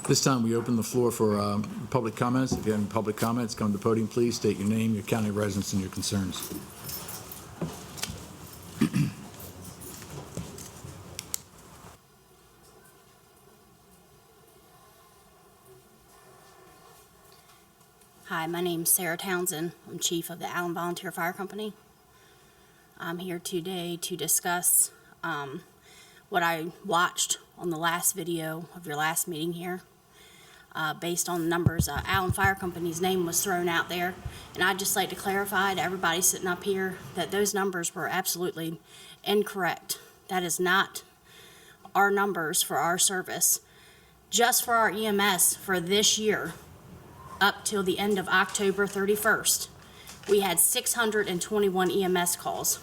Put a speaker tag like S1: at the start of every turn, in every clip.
S1: This time we open the floor for public comments. If you have any public comments, come to the podium, please. State your name, your county residence, and your concerns.
S2: Hi, my name's Sarah Townsend. I'm chief of the Allen Volunteer Fire Company. I'm here today to discuss what I watched on the last video of your last meeting here. Based on the numbers, Allen Fire Company's name was thrown out there, and I'd just like to clarify to everybody sitting up here that those numbers were absolutely incorrect. That is not our numbers for our service. Just for our EMS for this year, up till the end of October 31st, we had 621 EMS calls.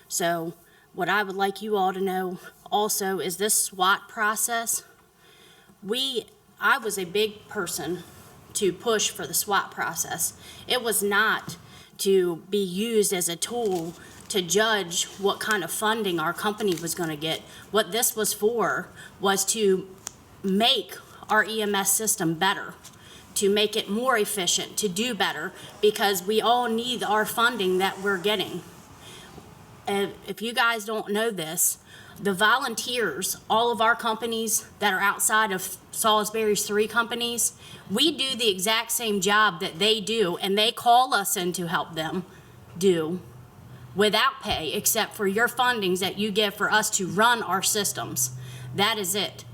S2: So what I would like you all to know also is this SWAT process. I was a big person to push for the SWAT process. It was not to be used as a tool to judge what kind of funding our company was going to get. What this was for was to make our EMS system better, to make it more efficient, to do better, because we all need our funding that we're getting. And if you guys don't know this, the volunteers, all of our companies that are outside of Salisbury's 3 companies, we do the exact same job that they do, and they call us in to help them do without pay, except for your fundings that you give for us to run our systems. That is it.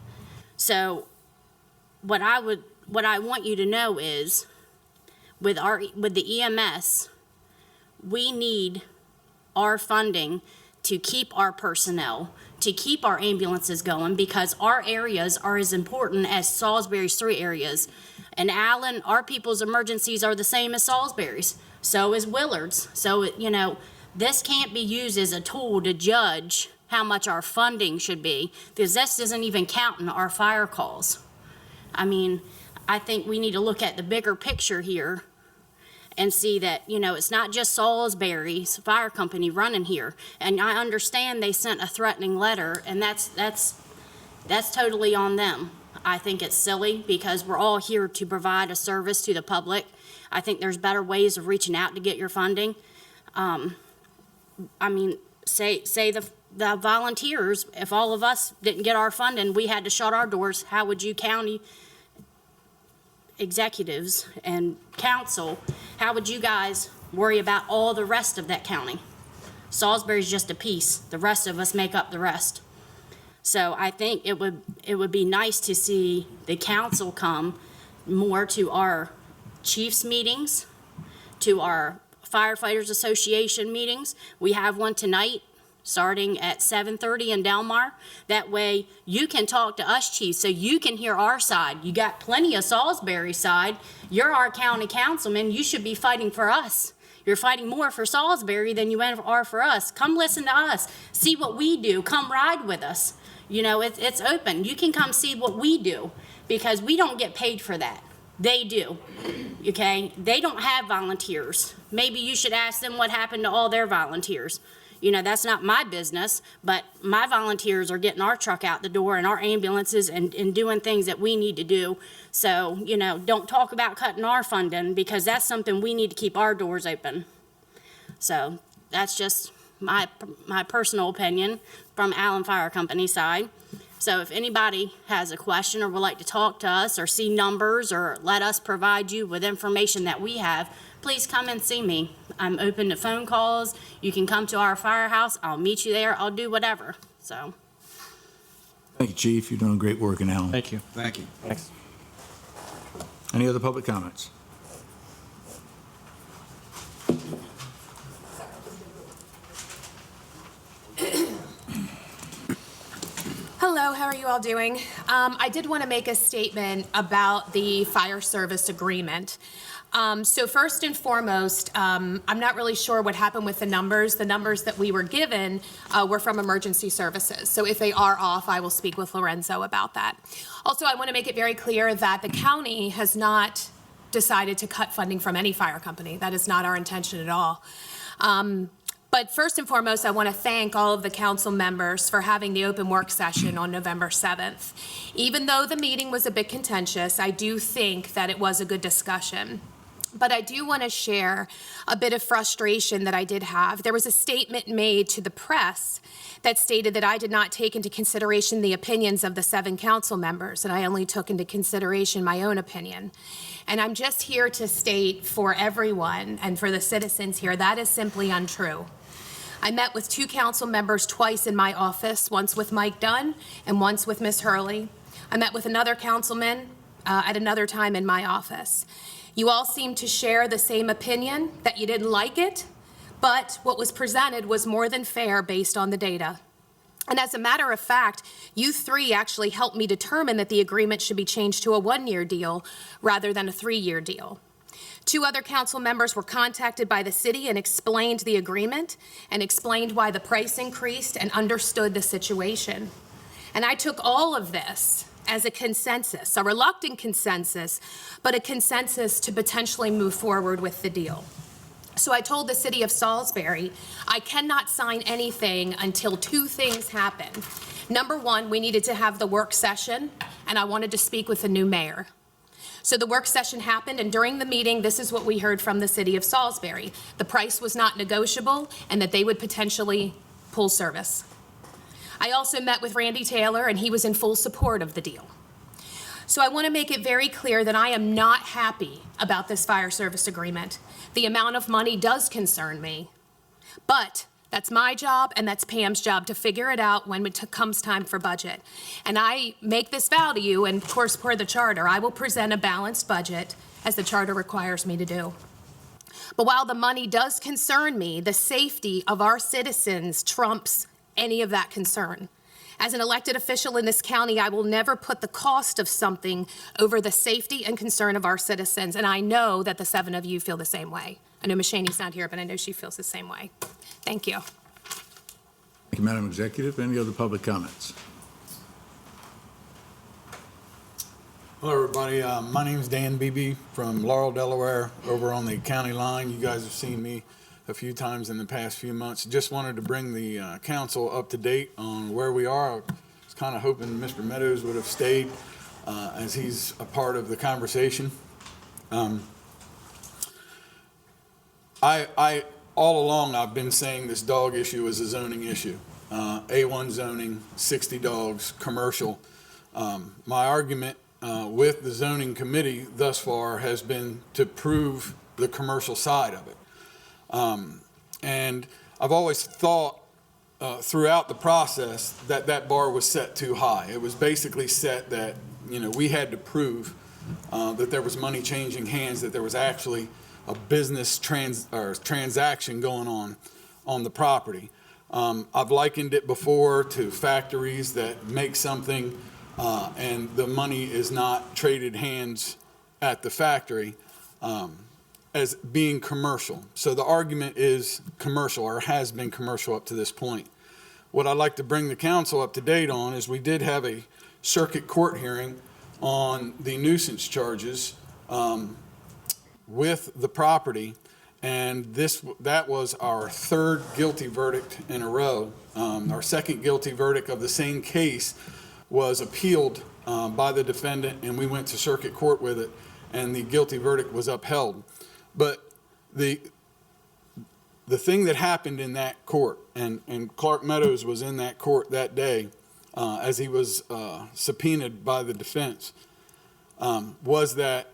S2: So what I want you to know is with the EMS, we need our funding to keep our personnel, to keep our ambulances going, because our areas are as important as Salisbury's 3 areas. And Allen, our people's emergencies are the same as Salisbury's. So is Willard's. So, you know, this can't be used as a tool to judge how much our funding should be, because this isn't even counting our fire calls. I mean, I think we need to look at the bigger picture here and see that, you know, it's not just Salisbury's Fire Company running here. And I understand they sent a threatening letter, and that's totally on them. I think it's silly, because we're all here to provide a service to the public. I think there's better ways of reaching out to get your funding. I mean, say the volunteers, if all of us didn't get our funding, we had to shut our doors, how would you county executives and council, how would you guys worry about all the rest of that county? Salisbury's just a piece. The rest of us make up the rest. So I think it would be nice to see the council come more to our chiefs meetings, to our Firefighters Association meetings. We have one tonight starting at 7:30 in Delmar. That way you can talk to us chiefs, so you can hear our side. You got plenty of Salisbury side. You're our county councilman. You should be fighting for us. You're fighting more for Salisbury than you are for us. Come listen to us. See what we do. Come ride with us. You know, it's open. You can come see what we do, because we don't get paid for that. They do, okay? They don't have volunteers. Maybe you should ask them what happened to all their volunteers. You know, that's not my business, but my volunteers are getting our truck out the door and our ambulances and doing things that we need to do. So, you know, don't talk about cutting our funding, because that's something we need to keep our doors open. So that's just my personal opinion from Allen Fire Company side. So if anybody has a question or would like to talk to us or see numbers or let us provide you with information that we have, please come and see me. I'm open to phone calls. You can come to our firehouse. I'll meet you there. I'll do whatever. So.
S1: Thank you, Chief. You're doing great work in Allen.
S3: Thank you.
S4: Thank you.
S3: Thanks.
S1: Any other public comments?
S5: Hello, how are you all doing? I did want to make a statement about the fire service agreement. So first and foremost, I'm not really sure what happened with the numbers. The numbers that we were given were from emergency services. So if they are off, I will speak with Lorenzo about that. Also, I want to make it very clear that the county has not decided to cut funding from any fire company. That is not our intention at all. But first and foremost, I want to thank all of the council members for having the open work session on November 7th. Even though the meeting was a bit contentious, I do think that it was a good discussion. But I do want to share a bit of frustration that I did have. There was a statement made to the press that stated that I did not take into consideration the opinions of the 7 council members, and I only took into consideration my own opinion. And I'm just here to state for everyone and for the citizens here, that is simply untrue. I met with 2 council members twice in my office, once with Mike Dunn and once with Ms. Hurley. I met with another councilman at another time in my office. You all seem to share the same opinion, that you didn't like it, but what was presented was more than fair based on the data. And as a matter of fact, you 3 actually helped me determine that the agreement should be changed to a 1-year deal rather than a 3-year deal. 2 other council members were contacted by the city and explained the agreement and explained why the price increased and understood the situation. And I took all of this as a consensus, a reluctant consensus, but a consensus to potentially move forward with the deal. So I told the city of Salisbury, I cannot sign anything until 2 things happen. Number 1, we needed to have the work session, and I wanted to speak with the new mayor. So the work session happened, and during the meeting, this is what we heard from the city of Salisbury. The price was not negotiable, and that they would potentially pull service. I also met with Randy Taylor, and he was in full support of the deal. So I want to make it very clear that I am not happy about this fire service agreement. The amount of money does concern me, but that's my job and that's Pam's job to figure it out when it comes time for budget. And I make this vow to you, and of course, per the charter, I will present a balanced budget as the charter requires me to do. But while the money does concern me, the safety of our citizens trumps any of that concern. As an elected official in this county, I will never put the cost of something over the safety and concern of our citizens, and I know that the 7 of you feel the same way. I know Ms. Shaney's not here, but I know she feels the same way. Thank you.
S1: Thank you, Madam Executive. Any other public comments?
S3: Hello, everybody. My name is Dan Beebe from Laurel, Delaware, over on the county line. You guys have seen me a few times in the past few months. Just wanted to bring the council up to date on where we are. I was kind of hoping Mr. Meadows would have stayed as he's a part of the conversation. I all along I've been saying this dog issue is a zoning issue. A1 zoning, 60 dogs, commercial. My argument with the zoning committee thus far has been to prove the commercial side of it. And I've always thought throughout the process that that bar was set too high. It was basically set that, we had to prove that there was money changing hands, that there was actually a business transaction going on the property. I've likened it before to factories that make something and the money is not traded hands at the factory. As being commercial. So the argument is commercial, or has been commercial up to this point. What I'd like to bring the council up to date on is we did have a circuit court hearing on the nuisance charges with the property, and that was our 3rd guilty verdict in a row. Our 2nd guilty verdict of the same case was appealed by the defendant, and we went to circuit court with it, and the guilty verdict was upheld. But the thing that happened in that court, and Clark Meadows was in that court that day as he was subpoenaed by the defense, was that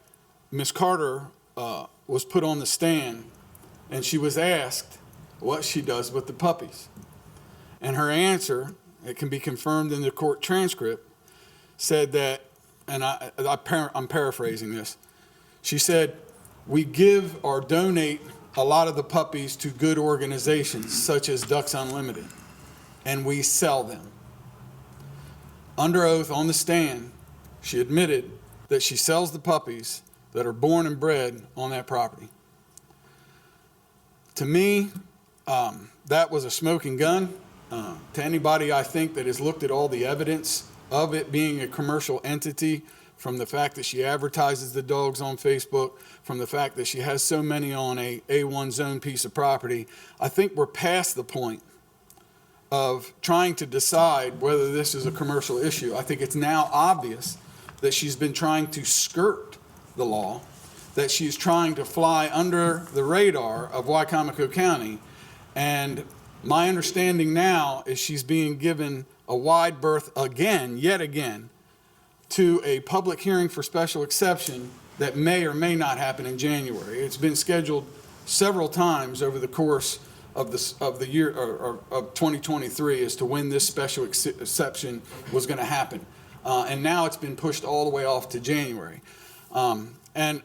S3: Ms. Carter was put on the stand and she was asked what she does with the puppies. And her answer, it can be confirmed in the court transcript, said that, and I'm paraphrasing this, she said, "We give or donate a lot of the puppies to good organizations such as Ducks Unlimited, and we sell them." Under oath on the stand, she admitted that she sells the puppies that are born and bred on that property. To me, that was a smoking gun. To anybody, I think, that has looked at all the evidence of it being a commercial entity from the fact that she advertises the dogs on Facebook, from the fact that she has so many on a A1 zone piece of property. I think we're past the point of trying to decide whether this is a commercial issue. I think it's now obvious that she's been trying to skirt the law, that she's trying to fly under the radar of Wicomico County. And my understanding now is she's being given a wide berth again, yet again, to a public hearing for special exception that may or may not happen in January. It's been scheduled several times over the course of the year or of 2023 as to when this special exception was going to happen, and now it's been pushed all the way off to January. And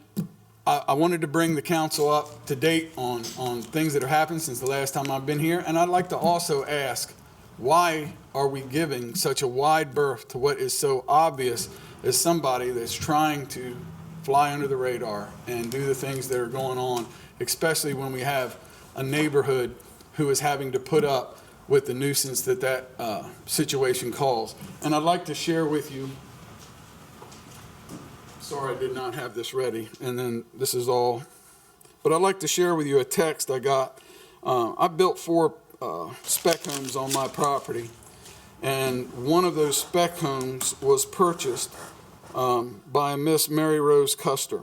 S3: I wanted to bring the council up to date on things that have happened since the last time I've been here, and I'd like to also ask, why are we giving such a wide berth to what is so obvious as somebody that's trying to fly under the radar and do the things that are going on, especially when we have a neighborhood who is having to put up with the nuisance that situation calls. And I'd like to share with you, sorry I did not have this ready, and then this is all, but I'd like to share with you a text I got. I built 4 spec homes on my property, and one of those spec homes was purchased by Miss Mary Rose Custer.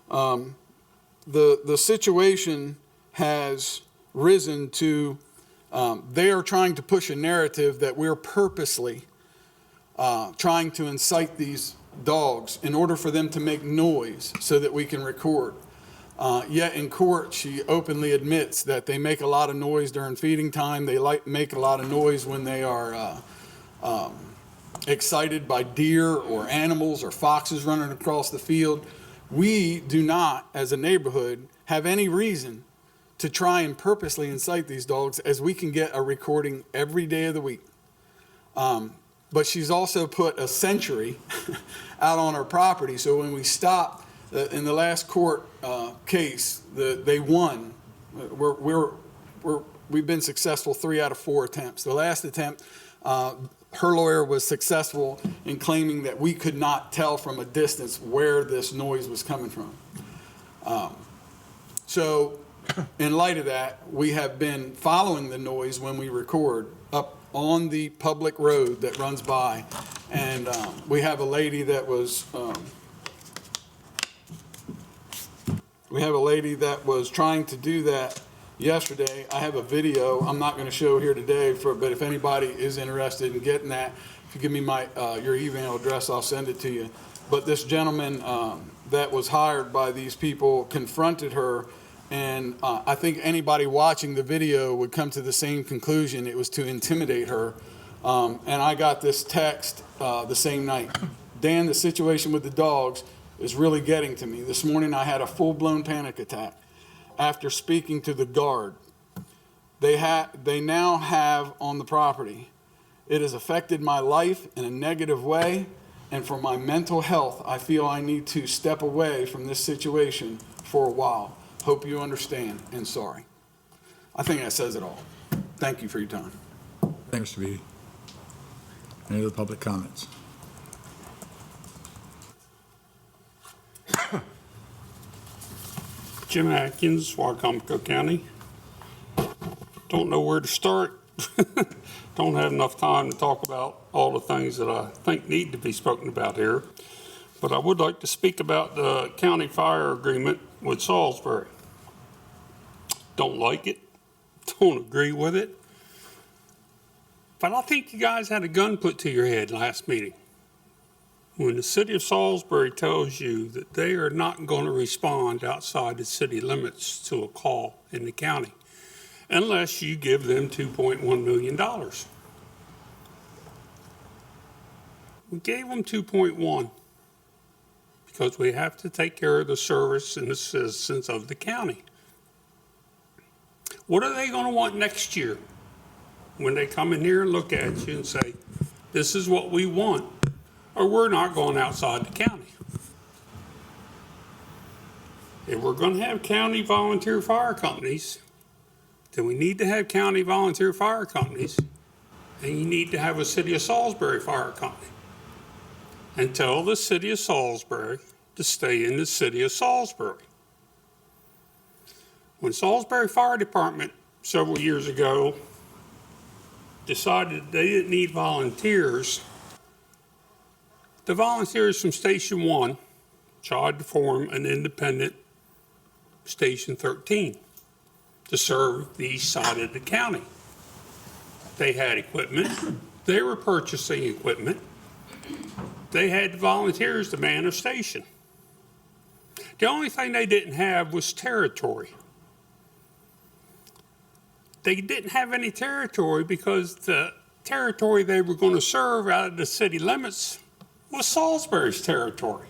S3: The situation has risen to, they are trying to push a narrative that we're purposely trying to incite these dogs in order for them to make noise so that we can record. Yet in court, she openly admits that they make a lot of noise during feeding time. They make a lot of noise when they are excited by deer or animals or foxes running across the field. We do not, as a neighborhood, have any reason to try and purposely incite these dogs, as we can get a recording every day of the week. But she's also put a century out on her property, so when we stop in the last court case, they won. We've been successful 3 out of 4 attempts. The last attempt, her lawyer was successful in claiming that we could not tell from a distance where this noise was coming from. So in light of that, we have been following the noise when we record up on the public road that runs by. And we have a lady that was trying to do that yesterday. I have a video I'm not going to show here today, but if anybody is interested in getting that, if you give me your email address, I'll send it to you. But this gentleman that was hired by these people confronted her, and I think anybody watching the video would come to the same conclusion. It was to intimidate her. And I got this text the same night. Dan, the situation with the dogs is really getting to me. This morning I had a full-blown panic attack after speaking to the guard. They now have on the property. It has affected my life in a negative way, and for my mental health, I feel I need to step away from this situation for a while. Hope you understand, and sorry. I think that says it all. Thank you for your time.
S1: Thanks, Mr. Beatty. Any other public comments?
S4: Jim Atkins, Wicomico County. Don't know where to start. Don't have enough time to talk about all the things that I think need to be spoken about here. But I would like to speak about the county fire agreement with Salisbury. Don't like it. Don't agree with it. But I think you guys had a gun put to your head last meeting. When the city of Salisbury tells you that they are not going to respond outside the city limits to a call in the county unless you give them $2.1 million. We gave them 2.1 because we have to take care of the service and the citizens of the county. What are they going to want next year when they come in here and look at you and say, this is what we want, or we're not going outside the county? If we're going to have county volunteer fire companies, then we need to have county volunteer fire companies, and you need to have a city of Salisbury fire company. and tell the city of Salisbury to stay in the city of Salisbury. When Salisbury Fire Department several years ago decided they didn't need volunteers, the volunteers from Station 1 tried to form an independent Station 13 to serve the east side of the county. They had equipment. They were purchasing equipment. They had volunteers to man a station. The only thing they didn't have was territory. They didn't have any territory because the territory they were going to serve out of the city limits was Salisbury's territory.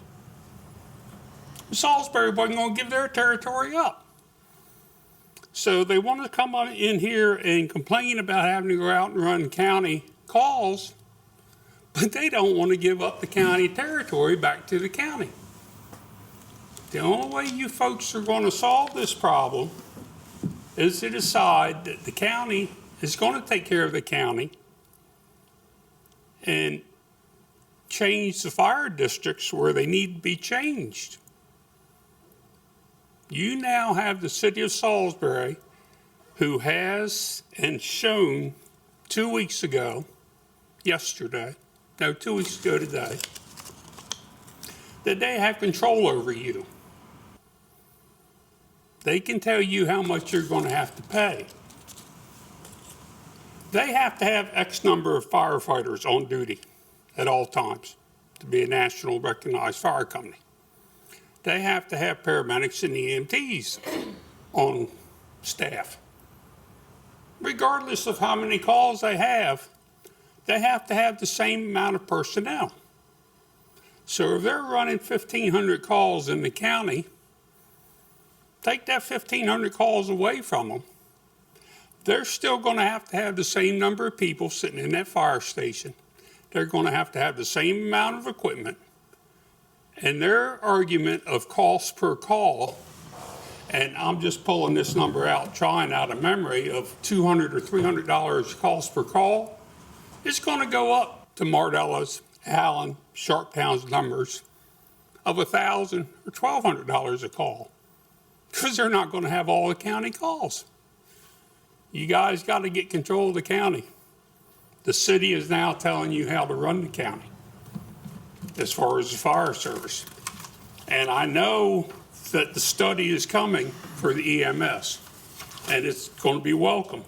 S4: Salisbury wasn't going to give their territory up. So they wanted to come on in here and complain about having to go out and run county calls, but they don't want to give up the county territory back to the county. The only way you folks are going to solve this problem is to decide that the county is going to take care of the county and change the fire districts where they need to be changed. You now have the city of Salisbury, who has and shown 2 weeks ago, yesterday, no, 2 weeks ago today, that they have control over you. They can tell you how much you're going to have to pay. They have to have X number of firefighters on duty at all times to be a national recognized fire company. They have to have paramedics and EMTs on staff. Regardless of how many calls they have to have the same amount of personnel. So if they're running 1,500 calls in the county, take that 1,500 calls away from them, they're still going to have the same number of people sitting in that fire station. They're going to have the same amount of equipment. And their argument of cost per call, and I'm just pulling this number out, trying out of memory, of $200 or $300 cost per call, it's going to go up to Mardella's, Allen, Sharptown's numbers of $1,000 or $1,200 a call, because they're not going to have all the county calls. You guys got to get control of the county. The city is now telling you how to run the county as far as the fire service. And I know that the study is coming for the EMS, and it's going to be welcome.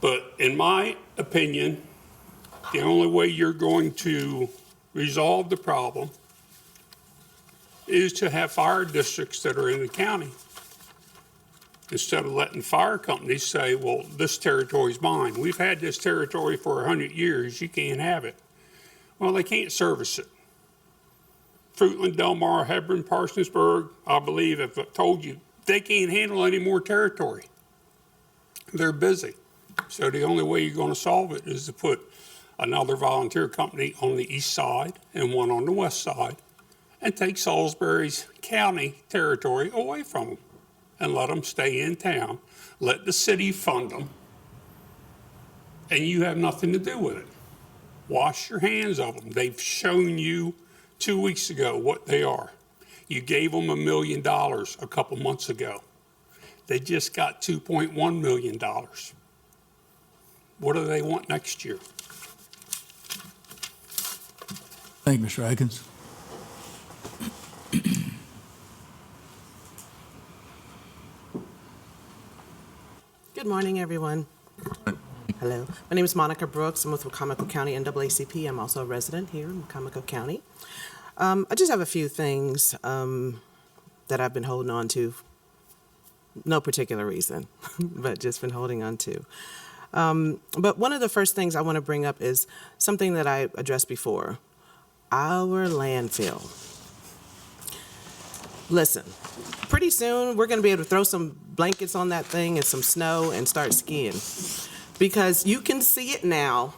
S4: But in my opinion, the only way you're going to resolve the problem is to have fire districts that are in the county, instead of letting fire companies say, well, this territory's mine. We've had this territory for 100 years. You can't have it. Well, they can't service it. Fruitland, Delmar, Hebron, Parsonsburg, I believe, have told you they can't handle any more territory. They're busy. So the only way you're going to solve it is to put another volunteer company on the east side and one on the west side and take Salisbury's county territory away from them and let them stay in town. Let the city fund them, and you have nothing to do with it. Wash your hands of them. They've shown you 2 weeks ago what they are. You gave them $1 million a couple months ago. They just got $2.1 million. What do they want next year?
S1: Thank you, Mr. Atkins.
S6: Good morning, everyone. Hello. My name is Monica Brooks. I'm with Wicomico County NAACP. I'm also a resident here in Wicomico County. I just have a few things that I've been holding on to. No particular reason, but just been holding on to. But one of the first things I want to bring up is something that I addressed before. Our landfill. Listen, pretty soon we're going to be able to throw some blankets on that thing and some snow and start skiing. Because you can see it now,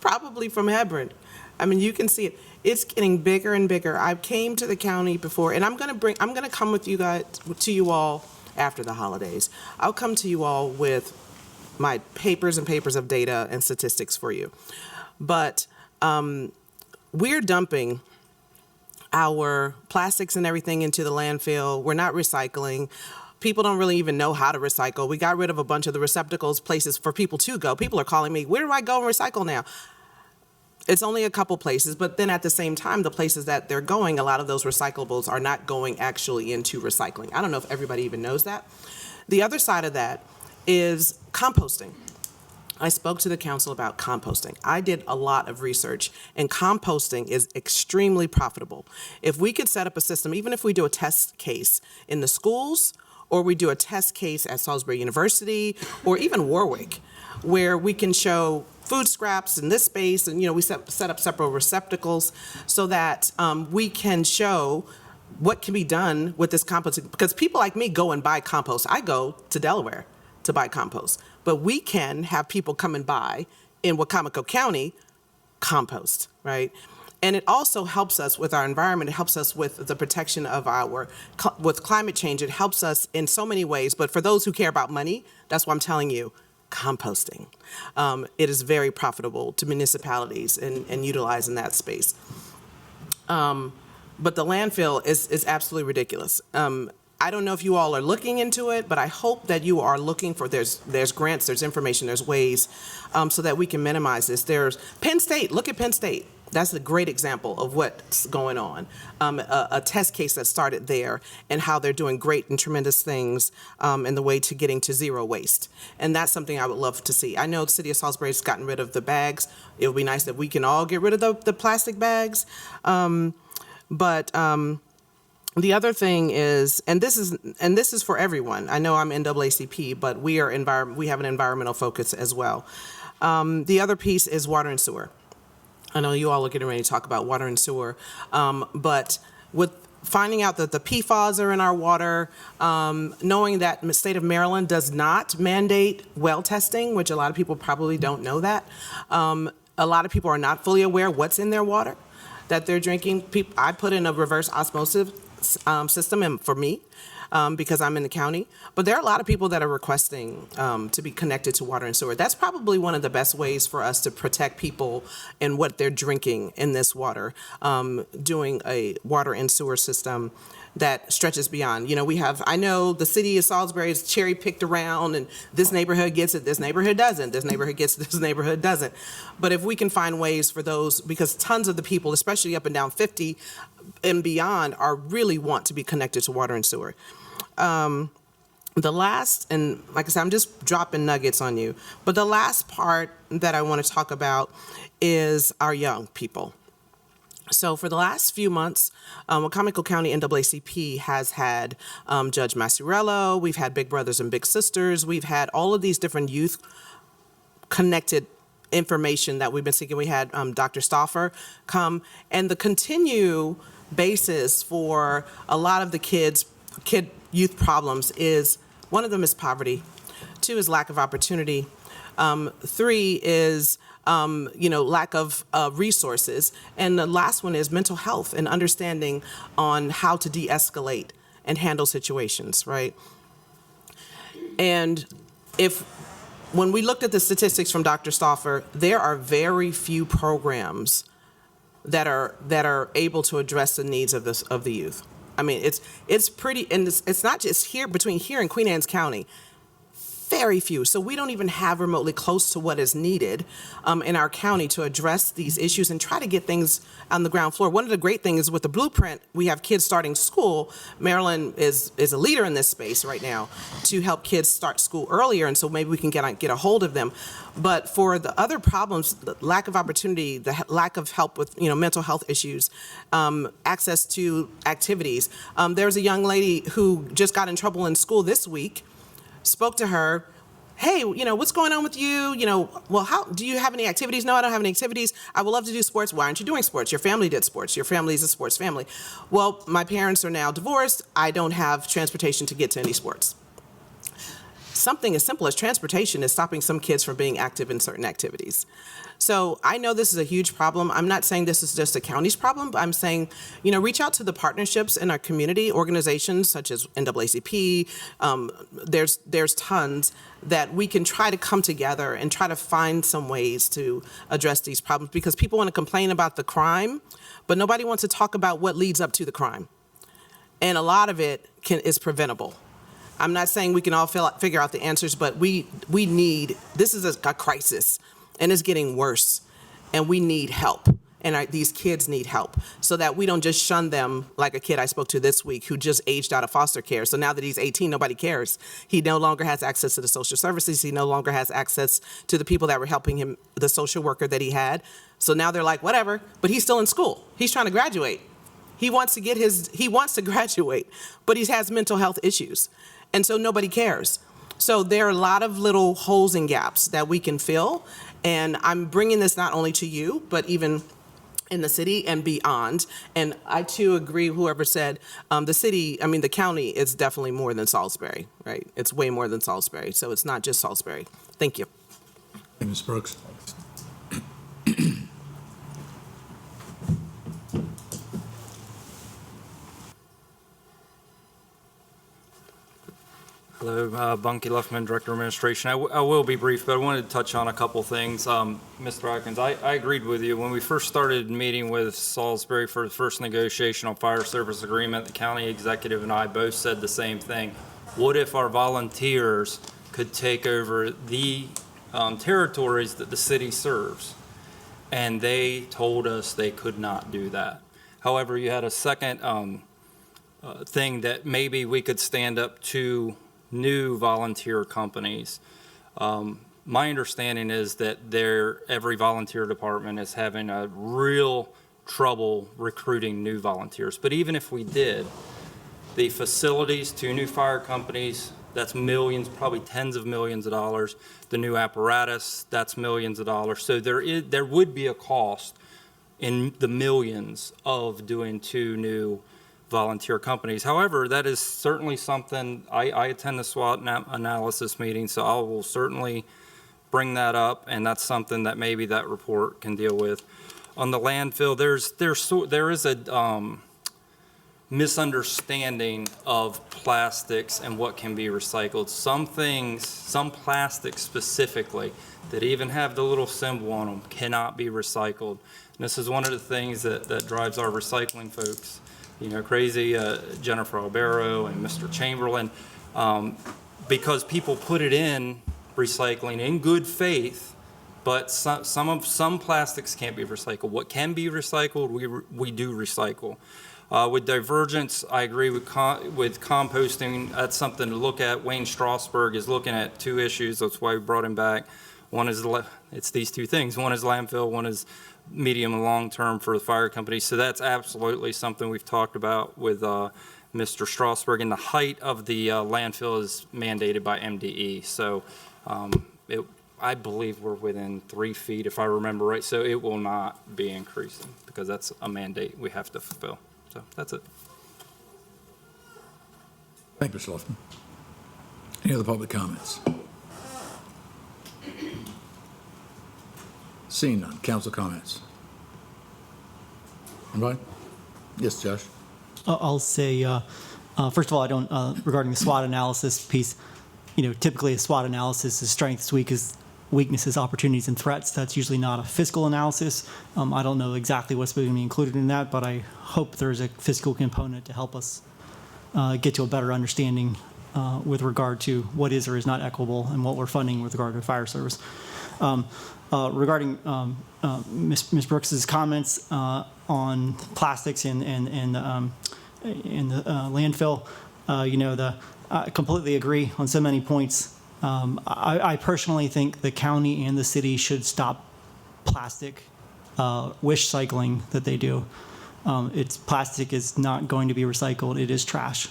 S6: probably from Hebron. I mean, you can see it. It's getting bigger and bigger. I came to the county before, and I'm gonna come with you guys, to you all after the holidays. I'll come to you all with my papers and papers of data and statistics for you. But we're dumping our plastics and everything into the landfill. We're not recycling. People don't really even know how to recycle. We got rid of a bunch of the receptacles, places for people to go. People are calling me, where do I go and recycle now? It's only a couple places, but then at the same time, the places that they're going, a lot of those recyclables are not going actually into recycling. I don't know if everybody even knows that. The other side of that is composting. I spoke to the council about composting. I did a lot of research, and composting is extremely profitable. If we could set up a system, even if we do a test case in the schools, or we do a test case at Salisbury University, or even Warwick, where we can show food scraps in this space, and we set up separate receptacles so that we can show what can be done with this composting. Because people like me go and buy compost. I go to Delaware to buy compost. But we can have people come and buy in Wicomico County compost, right? And it also helps us with our environment. It helps us with the protection of with climate change. It helps us in so many ways. But for those who care about money, that's why I'm telling you, composting. It is very profitable to municipalities and utilizing that space. But the landfill is absolutely ridiculous. I don't know if you all are looking into it, but I hope that you are looking for, there's grants, there's information, there's ways so that we can minimize this. There's Penn State, look at Penn State. That's a great example of what's going on. A test case that started there and how they're doing great and tremendous things in the way to getting to zero waste. And that's something I would love to see. I know the city of Salisbury has gotten rid of the bags. It would be nice if we can all get rid of the plastic bags. The other thing is, and this is for everyone. I know I'm NAACP, but we have an environmental focus as well. The other piece is water and sewer. I know you all are getting ready to talk about water and sewer, but with finding out that the PFAS are in our water, knowing that the state of Maryland does not mandate well testing, which a lot of people probably don't know that. A lot of people are not fully aware what's in their water that they're drinking. I put in a reverse osmosis system for me because I'm in the county. But there are a lot of people that are requesting to be connected to water and sewer. That's probably one of the best ways for us to protect people and what they're drinking in this water, doing a water and sewer system that stretches beyond. I know the city of Salisbury is cherry picked around, and this neighborhood gets it, this neighborhood doesn't, this neighborhood gets it, this neighborhood doesn't. But if we can find ways for those, because tons of the people, especially up and down 50 and beyond, really want to be connected to water and sewer. The last, and like I said, I'm just dropping nuggets on you, but the last part that I want to talk about is our young people. So for the last few months, Wicomico County NAACP has had Judge Massarello, we've had Big Brothers and Big Sisters, we've had all of these different youth-connected information that we've been seeking. We had Dr. Stauffer come, and the continue basis for a lot of the youth problems is, one of them is poverty, 2 is lack of opportunity, 3 is lack of resources. And the last one is mental health and understanding on how to de-escalate and handle situations, right? And when we looked at the statistics from Dr. Stauffer, there are very few programs that are able to address the needs of the youth. I mean, it's pretty, and it's not just here, between here and Queen Anne's County. Very few. So we don't even have remotely close to what is needed in our county to address these issues and try to get things on the ground floor. One of the great things is with the blueprint, we have kids starting school. Maryland is a leader in this space right now to help kids start school earlier, and so maybe we can get a hold of them. But for the other problems, the lack of opportunity, the lack of help with mental health issues, access to activities. There's a young lady who just got in trouble in school this week. Spoke to her, hey, what's going on with you? Well, how do you have any activities? No, I don't have any activities. I would love to do sports. Why aren't you doing sports? Your family did sports. Your family is a sports family. Well, my parents are now divorced. I don't have transportation to get to any sports. something as simple as transportation is stopping some kids from being active in certain activities. So I know this is a huge problem. I'm not saying this is just a county's problem, but I'm saying, reach out to the partnerships in our community, organizations such as NAACP. There's tons that we can try to come together and try to find some ways to address these problems, because people want to complain about the crime, but nobody wants to talk about what leads up to the crime. And a lot of it is preventable. I'm not saying we can all figure out the answers, but we need, this is a crisis, and it's getting worse, and we need help. And these kids need help, so that we don't just shun them like a kid I spoke to this week who just aged out of foster care. So now that he's 18, nobody cares. He no longer has access to the social services. He no longer has access to the people that were helping him, the social worker that he had. So now they're like, whatever, but he's still in school. He's trying to graduate. He wants to graduate, but he has mental health issues. And so nobody cares. So there are a lot of little holes and gaps that we can fill. And I'm bringing this not only to you, but even in the city and beyond. And I too agree, whoever said, the county is definitely more than Salisbury, right? It's way more than Salisbury. So it's not just Salisbury. Thank you.
S1: Hey, Ms. Brooks.
S7: Hello, Bunky Luffman, Director of Administration. I will be brief, but I wanted to touch on a couple things. Mr. Atkins, I agreed with you. When we first started meeting with Salisbury for the first negotiation on fire service agreement, the county executive and I both said the same thing. What if our volunteers could take over the territories that the city serves? And they told us they could not do that. However, you had a second thing that maybe we could stand up to new volunteer companies. My understanding is that every volunteer department is having a real trouble recruiting new volunteers. But even if we did, the facilities, 2 new fire companies, that's millions, probably tens of millions of dollars. The new apparatus, that's millions of dollars. So there would be a cost in the millions of doing 2 new volunteer companies. However, that is certainly something, I attend the SWOT analysis meeting, so I will certainly bring that up, and that's something that maybe that report can deal with. On the landfill, there is a misunderstanding of plastics and what can be recycled. Some things, some plastics specifically, that even have the little symbol on them cannot be recycled. And this is one of the things that drives our recycling folks crazy, Jennifer Albero and Mr. Chamberlain, because people put it in recycling in good faith, but some plastics can't be recycled. What can be recycled, we do recycle. With divergence, I agree with composting. That's something to look at. Wayne Strasberg is looking at 2 issues. That's why we brought him back. One is it's these 2 things. One is landfill. One is medium and long term for the fire company. So that's absolutely something we've talked about with Mr. Strasberg. And the height of the landfill is mandated by MDE. So I believe we're within 3 feet, if I remember right. So it will not be increasing because that's a mandate we have to fulfill. So that's it.
S1: Thank you, Mr. Luffman. Any other public comments? Seeing none. Council comments. Anybody? Yes, Josh.
S8: I'll say, first of all, I don't, regarding the SWOT analysis piece, typically a SWOT analysis is strengths, weaknesses, opportunities, and threats. That's usually not a fiscal analysis. I don't know exactly what's going to be included in that, but I hope there's a fiscal component to help us get to a better understanding with regard to what is or is not equitable and what we're funding with regard to fire service. Regarding Ms. Brooks's comments on plastics in the landfill, I completely agree on so many points. I personally think the county and the city should stop plastic wish cycling that they do. Plastic is not going to be recycled. It is trash.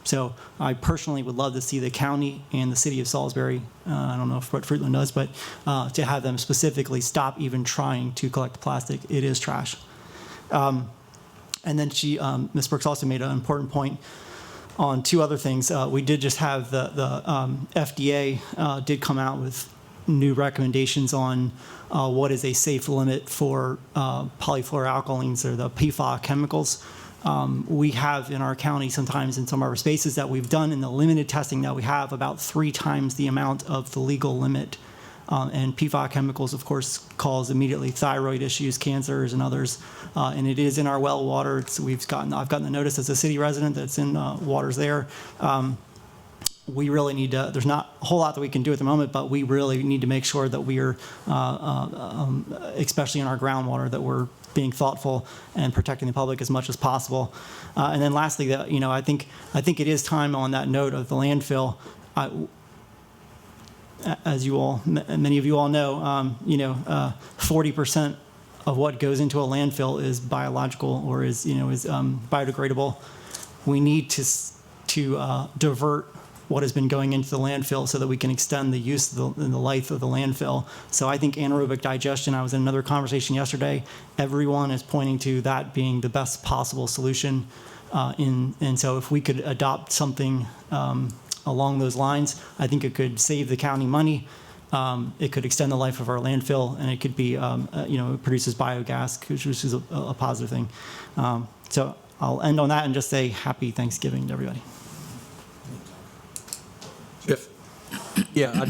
S8: So I personally would love to see the county and the city of Salisbury, I don't know what Fruitland does, but to have them specifically stop even trying to collect plastic. It is trash. And then Ms. Brooks also made an important point On two other things, we did just have the FDA did come out with new recommendations on what is a safe limit for polyfluoroalkylines, or the PFAS chemicals. We have in our county sometimes in some of our spaces that we've done in the limited testing that we have about 3 times the amount of the legal limit. And PFAS chemicals, of course, cause immediately thyroid issues, cancers, and others. And it is in our well water. I've gotten the notice as a city resident that's in waters there. We really need to, there's not a whole lot that we can do at the moment, but we really need to make sure that we are, especially in our groundwater, that we're being thoughtful and protecting the public as much as possible. And then lastly, that, I think it is time on that note of the landfill. As you all, many of you all know, 40% of what goes into a landfill is biological or is biodegradable. We need to divert what has been going into the landfill so that we can extend the use of the life of the landfill. So I think anaerobic digestion, I was in another conversation yesterday, everyone is pointing to that being the best possible solution. And so if we could adopt something along those lines, I think it could save the county money. It could extend the life of our landfill, and it could be, it produces biogas, which is a positive thing. So I'll end on that and just say happy Thanksgiving to everybody.
S1: Jeff?
S9: Yeah,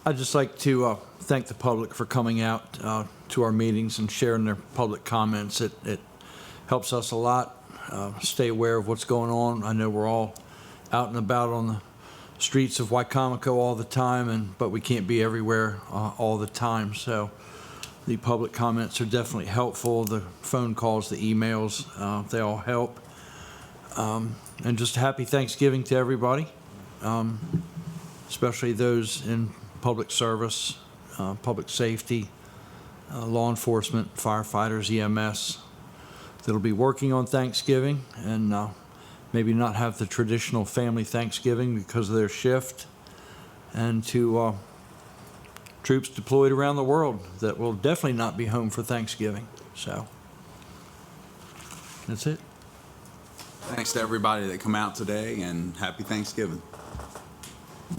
S9: I'd just like to thank the public for coming out to our meetings and sharing their public comments. It helps us a lot stay aware of what's going on. I know we're all out and about on the streets of Wicomico all the time, but we can't be everywhere all the time. So the public comments are definitely helpful. The phone calls, the emails, they all help. And just happy Thanksgiving to everybody, especially those in public service, public safety, law enforcement, firefighters, EMS, that'll be working on Thanksgiving and maybe not have the traditional family Thanksgiving because of their shift, and to troops deployed around the world that will definitely not be home for Thanksgiving. So that's it.
S10: Thanks to everybody that come out today, and happy Thanksgiving.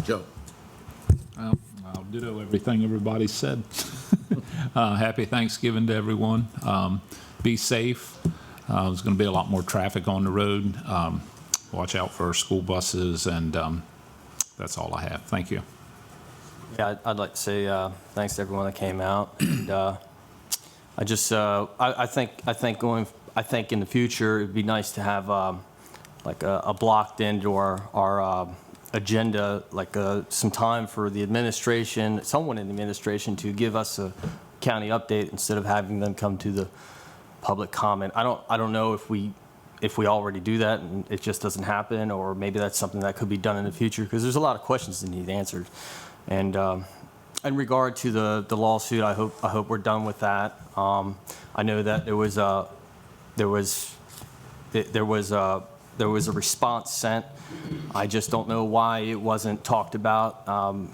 S1: Joe?
S11: Well, I'll ditto everything everybody said. Happy Thanksgiving to everyone. Be safe. There's going to be a lot more traffic on the road. Watch out for school buses, and that's all I have. Thank you.
S12: Yeah, I'd like to say thanks to everyone that came out. And I think in the future it'd be nice to have like a blocked into our agenda, like some time for the administration, someone in the administration, to give us a county update instead of having them come to the public comment. I don't know if we already do that and it just doesn't happen, or maybe that's something that could be done in the future, because there's a lot of questions that need answered. And in regard to the lawsuit, I hope we're done with that. I know that there was a response sent. I just don't know why it wasn't talked about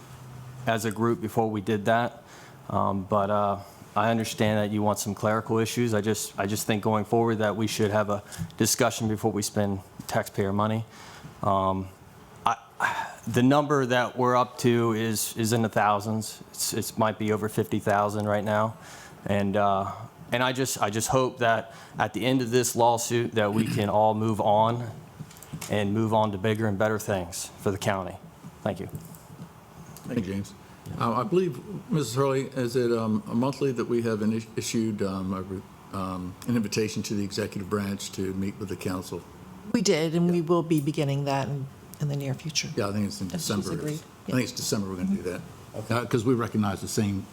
S12: as a group before we did that. But I understand that you want some clerical issues. I just think going forward that we should have a discussion before we spend taxpayer money. The number that we're up to is in the thousands. It might be over 50,000 right now, and I just hope that at the end of this lawsuit that we can all move on to bigger and better things for the county. Thank you.
S1: Thank you, James. I believe, Mrs. Hurley, is it a monthly that we have issued an invitation to the executive branch to meet with the council?
S13: We did, and we will be beginning that in the near future.
S1: Yeah, I think it's in
S13: If she's
S1: December.
S13: agreed.
S1: I think it's December we're going to do that. Because we recognize the same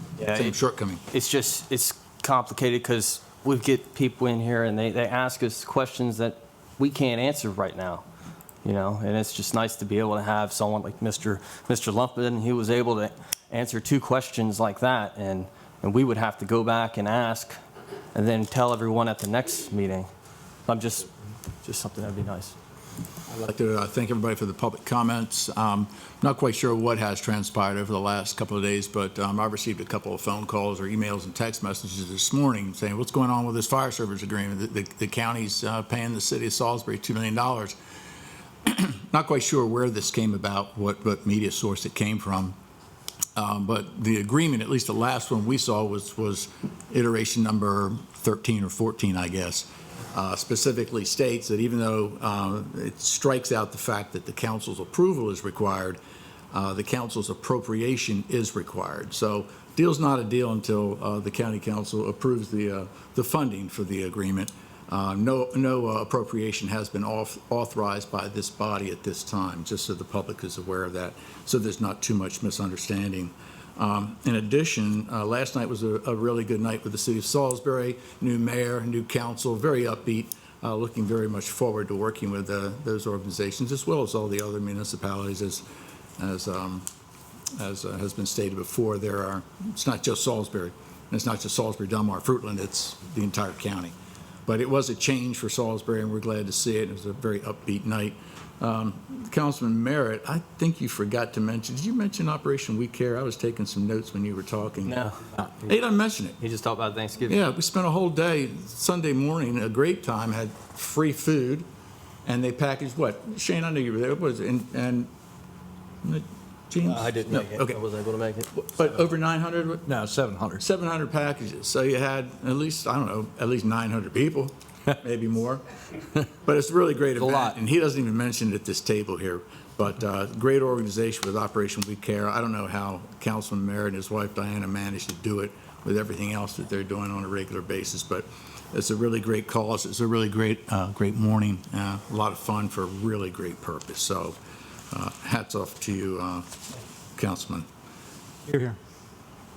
S1: shortcoming.
S12: It's complicated because we get people in here and they ask us questions that we can't answer right now, and it's just nice to be able to have someone like Mr. Lumpkin. He was able to answer 2 questions like that, and we would have to go back and ask and then tell everyone at the next meeting. I'm just something that'd be nice.
S1: I'd like to thank everybody for the public comments. Not quite sure what has transpired over the last couple of days, but I received a couple of phone calls or emails and text messages this morning saying, what's going on with this fire service agreement? The county's paying the city of Salisbury $2 million. Not quite sure where this came about, what media source it came from. But the agreement, at least the last one we saw, was iteration number 13 or 14, I guess, specifically states that even though it strikes out the fact that the council's approval is required, the council's appropriation is required. So deal's not a deal until the county council approves the funding for the agreement. No appropriation has been authorized by this body at this time, just so the public is aware of that, so there's not too much misunderstanding. In addition, last night was a really good night with the city of Salisbury, new mayor, new council, very upbeat, looking very much forward to working with those organizations, as well as all the other municipalities, as has been stated before. It's not just Salisbury, and it's not just Salisbury, Delmar, Fruitland, it's the entire county. But it was a change for Salisbury, and we're glad to see it. It was a very upbeat night. Councilman Merritt, I think you forgot to mention, did you mention Operation We Care? I was taking some notes when you were talking.
S12: No.
S1: He didn't mention it.
S12: You just talked about Thanksgiving.
S1: Yeah, we spent a whole day, Sunday morning, a great time, had free food, and they packaged what? Shane, I knew you were there. What was it? And James?
S12: I didn't make it.
S1: Okay.
S12: I wasn't able to make it.
S1: But over 900?
S9: No, 700.
S1: 700 packages. So you had at least, I don't know, at least 900 people, maybe more. But it's a really great event.
S9: lot.
S1: And he doesn't even mention it at this table here. But great organization with Operation We Care. I don't know how Councilman Merritt and his wife Diana managed to do it with everything else that they're doing on a regular basis. But it's a really great cause. It's a really great morning. A lot of fun for a really great purpose. So hats off to you, Councilman.
S8: Here, here.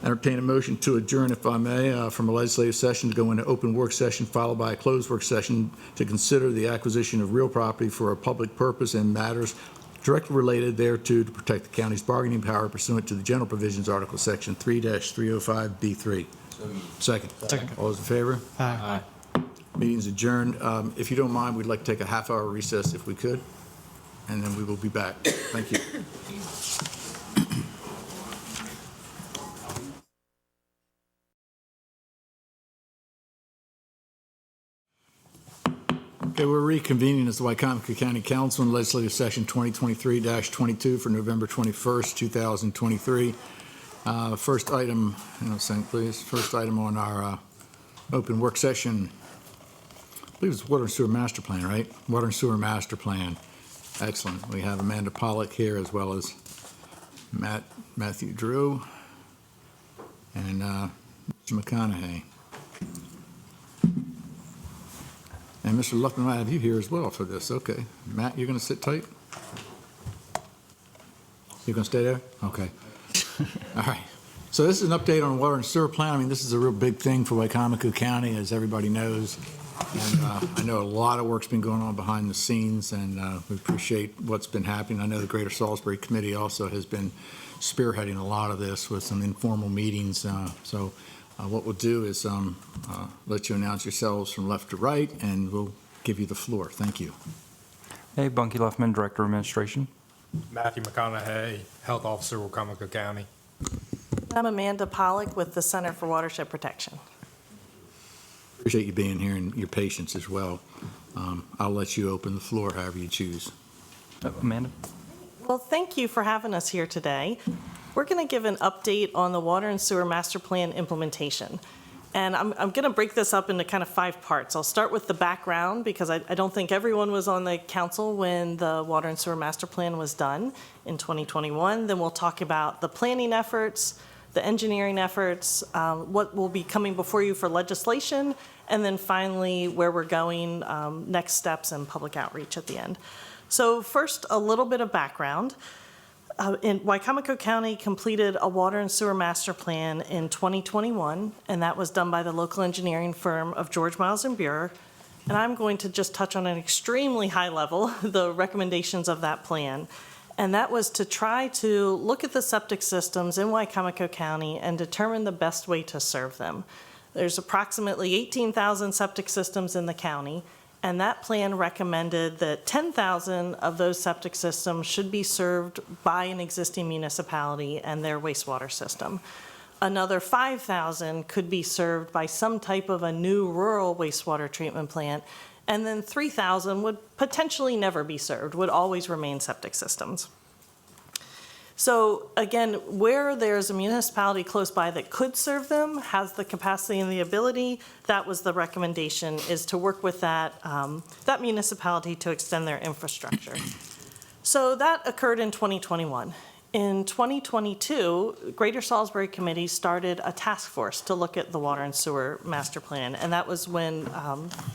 S1: Entertain a motion to adjourn, if I may, from a legislative session to go into open work session, followed by a closed work session to consider the acquisition of real property for a public purpose and matters directly related thereto to protect the county's bargaining power pursuant to the general provisions, Article Section 3-305B3. Second. All those in favor?
S8: Aye.
S1: Meeting's adjourned. If you don't mind, we'd like to take a half-hour recess if we could, and then we will be back. Thank you. Okay, we're reconvening as the Wicomico County Council in Legislative Session 2023-22 for November 21st, 2023. First item, please. First item on our open work session, I believe it's Water and Sewer Master Plan, right? Water and Sewer Master Plan. Excellent. We have Amanda Pollock here as well as Matthew Drew and Mr. McConaughey. And Mr. Luckman, I have you here as well for this. Okay. Matt, you're going to sit tight? You're going to stay there? Okay. All right. So this is an update on water and sewer plan. I mean, this is a real big thing for Wicomico County, as everybody knows. And I know a lot of work's been going on behind the scenes, and we appreciate what's been happening. I know the Greater Salisbury Committee also has been spearheading a lot of this with some informal meetings. What we'll do is let you announce yourselves from left to right, and we'll give you the floor. Thank you.
S7: Hey, Bunky Luffman, Director of Administration.
S14: Matthew McConaughey, Health Officer, Wicomico County.
S13: I'm Amanda Pollock with the Center for Watershed Protection.
S1: Appreciate you being here and your patience as well. I'll let you open the floor however you choose.
S7: Amanda?
S13: Well, thank you for having us here today. We're going to give an update on the Water and Sewer Master Plan implementation. And I'm going to break this up into kind of 5 parts. I'll start with the background because I don't think everyone was on the council when the Water and Sewer Master Plan was done in 2021. Then we'll talk about the planning efforts, the engineering efforts, what will be coming before you for legislation, and then finally where we're going, next steps and public outreach at the end. So first, a little bit of background. Wicomico County completed a water and sewer master plan in 2021, and that was done by the local engineering firm of George Miles and Buer. And I'm going to just touch on an extremely high level, the recommendations of that plan. And that was to try to look at the septic systems in Wicomico County and determine the best way to serve them. There's approximately 18,000 septic systems in the county, and that plan recommended that 10,000 of those septic systems should be served by an existing municipality and their wastewater system. Another 5,000 could be served by some type of a new rural wastewater treatment plant, And then 3,000 would potentially never be served, would always remain septic systems. So again, where there's a municipality close by that could serve them, has the capacity and the ability, that was the recommendation, is to work with that municipality to extend their infrastructure. So that occurred in 2021. In 2022, Greater Salisbury Committee started a task force to look at the water and sewer master plan. And that was when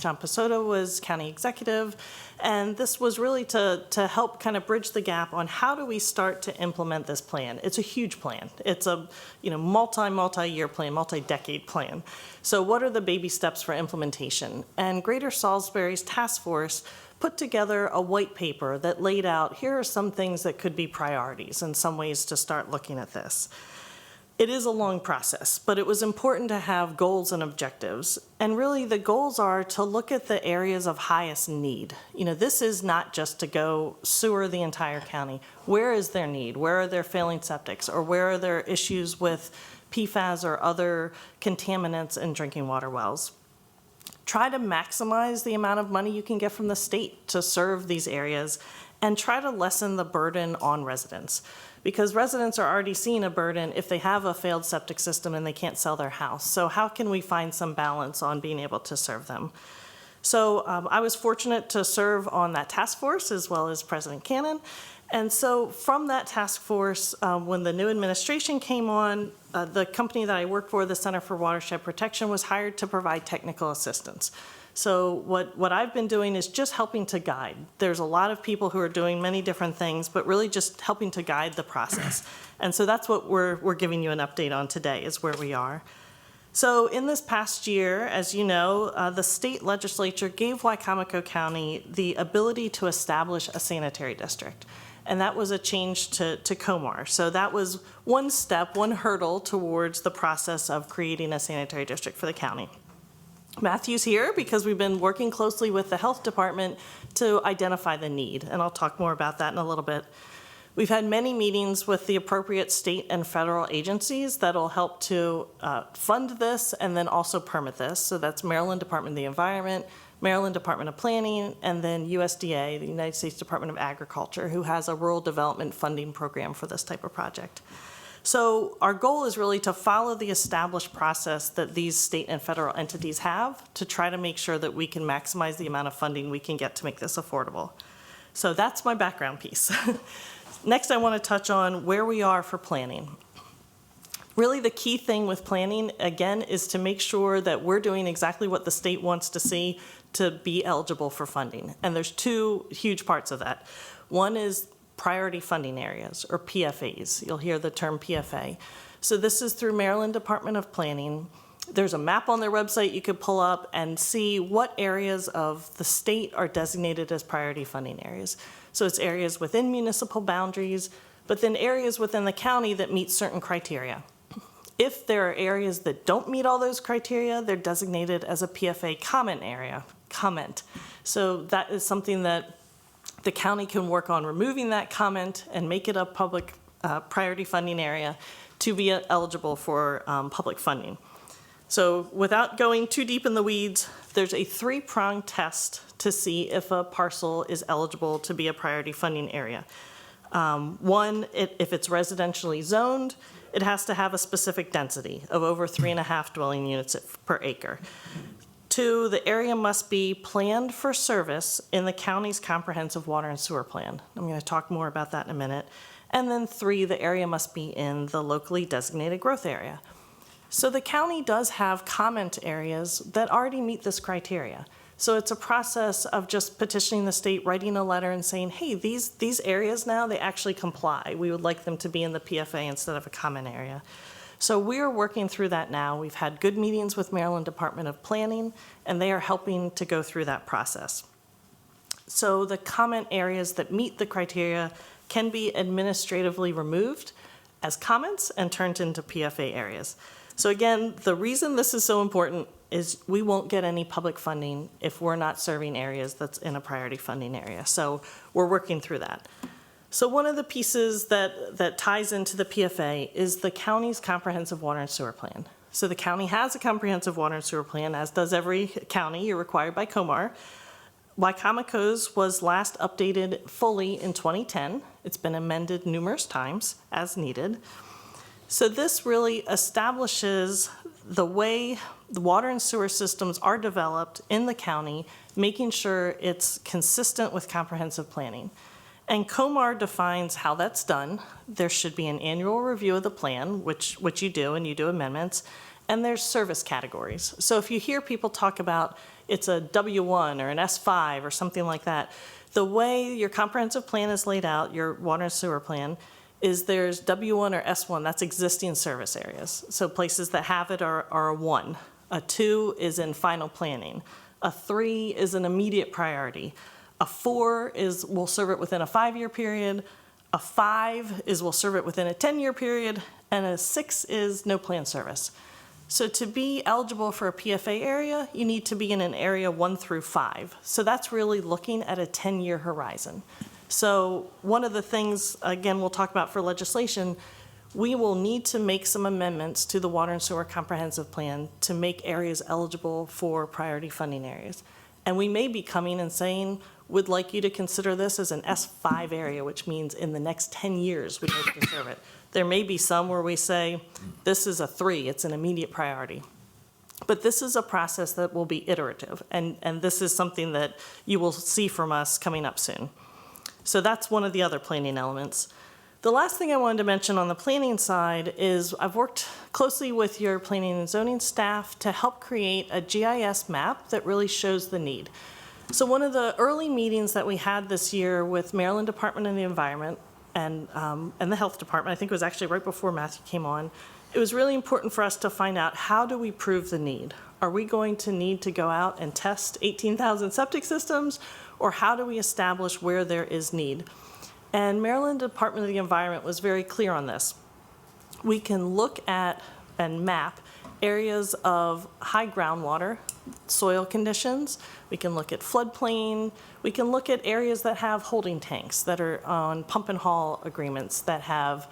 S13: John Pasotto was county executive. And this was really to help kind of bridge the gap on how do we start to implement this plan. It's a huge plan. It's a multi-year plan, multi-decade plan. So what are the baby steps for implementation? And Greater Salisbury's task force put together a white paper that laid out, here are some things that could be priorities and some ways to start looking at this. It is a long process, but it was important to have goals and objectives. And really the goals are to look at the areas of highest need. This is not just to go sewer the entire county. Where is their need? Where are there failing septics? Or where are there issues with PFAS or other contaminants in drinking water wells? Try to maximize the amount of money you can get from the state to serve these areas and try to lessen the burden on residents. Because residents are already seeing a burden if they have a failed septic system and they can't sell their house. So how can we find some balance on being able to serve them? So I was fortunate to serve on that task force as well as President Cannon. And so from that task force, when the new administration came on, the company that I work for, the Center for Watershed Protection, was hired to provide technical assistance. So what I've been doing is just helping to guide. There's a lot of people who are doing many different things, but really just helping to guide the process. And so that's what we're giving you an update on today, is where we are. So in this past year, as you know, the state legislature gave Wicomico County the ability to establish a sanitary district. And that was a change to COMAR. So that was one step, one hurdle towards the process of creating a sanitary district for the county. Matthew's here because we've been working closely with the health department to identify the need, and I'll talk more about that in a little bit. We've had many meetings with the appropriate state and federal agencies that'll help to fund this and then also permit this. So that's Maryland Department of the Environment, Maryland Department of Planning, and then USDA, the United States Department of Agriculture, who has a rural development funding program for this type of project. So our goal is really to follow the established process that these state and federal entities have to try to make sure that we can maximize the amount of funding we can get to make this affordable. So that's my background piece. Next, I want to touch on where we are for planning. Really, the key thing with planning, again, is to make sure that we're doing exactly what the state wants to see to be eligible for funding. And there's two huge parts of that. One is priority funding areas, or PFAs. You'll hear the term PFA. So this is through Maryland Department of Planning. There's a map on their website you could pull up and see what areas of the state are designated as priority funding areas. So it's areas within municipal boundaries, but then areas within the county that meet certain criteria. If there are areas that don't meet all those criteria, they're designated as a PFA comment area, So that is something that the county can work on removing that comment and make it a public priority funding area to be eligible for public funding. So without going too deep in the weeds, there's a three-pronged test to see if a parcel is eligible to be a priority funding area. One, if it's residentially zoned, it has to have a specific density of over 3.5 dwelling units per acre. 2, the area must be planned for service in the county's comprehensive water and sewer plan. I'm going to talk more about that in a minute. And then 3, the area must be in the locally designated growth area. So the county does have comment areas that already meet this criteria. So it's a process of just petitioning the state, writing a letter and saying, hey, these areas now, they actually comply. We would like them to be in the PFA instead of a common area. So we are working through that now. We've had good meetings with Maryland Department of Planning, and they are helping to go through that process. So the comment areas that meet the criteria can be administratively removed as comments and turned into PFA areas. So again, the reason this is so important is we won't get any public funding if we're not serving areas that's in a priority funding area. So we're working through that. So one of the pieces that ties into the PFA is the county's comprehensive water and sewer plan. So the county has a comprehensive water and sewer plan, as does every county. You're required by COMAR. Wicomico's was last updated fully in 2010. It's been amended numerous times as needed. So this really establishes the way the water and sewer systems are developed in the county, making sure it's consistent with comprehensive planning. And COMAR defines how that's done. There should be an annual review of the plan, which you do, and you do amendments, and there's service categories. So if you hear people talk about it's a W1 or an S5 or something like that, the way your comprehensive plan is laid out, your water and sewer plan, is there's W1 or S1, that's existing service areas. So places that have it are a 1. A 2 is in final planning. A 3 is an immediate priority. A 4 is we'll serve it within a 5-year period. A 5 is we'll serve it within a 10-year period. And a 6 is no plan service. So to be eligible for a PFA area, you need to be in an area 1 through 5. So that's really looking at a 10-year horizon. So one of the things, again, we'll talk about for legislation, we will need to make some amendments to the Water and Sewer Comprehensive Plan to make areas eligible for priority funding areas. And we may be coming and saying, would like you to consider this as an S5 area, which means in the next 10 years we hope to serve it. There may be some where we say, this is a 3, it's an immediate priority. But this is a process that will be iterative, and this is something that you will see from us coming up soon. So that's one of the other planning elements. The last thing I wanted to mention on the planning side is I've worked closely with your planning and zoning staff to help create a GIS map that really shows the need. So one of the early meetings that we had this year with Maryland Department of the Environment and the Health Department, I think it was actually right before Matthew came on, it was really important for us to find out, how do we prove the need? Are we going to need to go out and test 18,000 septic systems, or how do we establish where there is need? And Maryland Department of the Environment was very clear on this. We can look at and map areas of high groundwater, soil conditions. We can look at floodplain. We can look at areas that have holding tanks that are on pump and haul agreements that have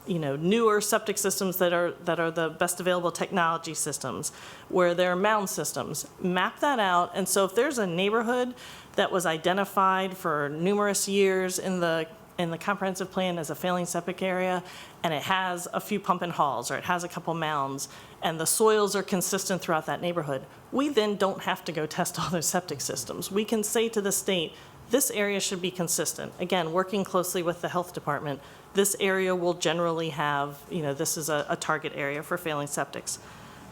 S13: newer septic systems that are the best available technology systems, where there are mound systems. Map that out, and so if there's a neighborhood that was identified for numerous years in the comprehensive plan as a failing septic area, and it has a few pump and hauls, or it has a couple mounds, and the soils are consistent throughout that neighborhood, we then don't have to go test all those septic systems. We can say to the state, this area should be consistent. Again, working closely with the health department, this area will generally have, this is a target area for failing septics.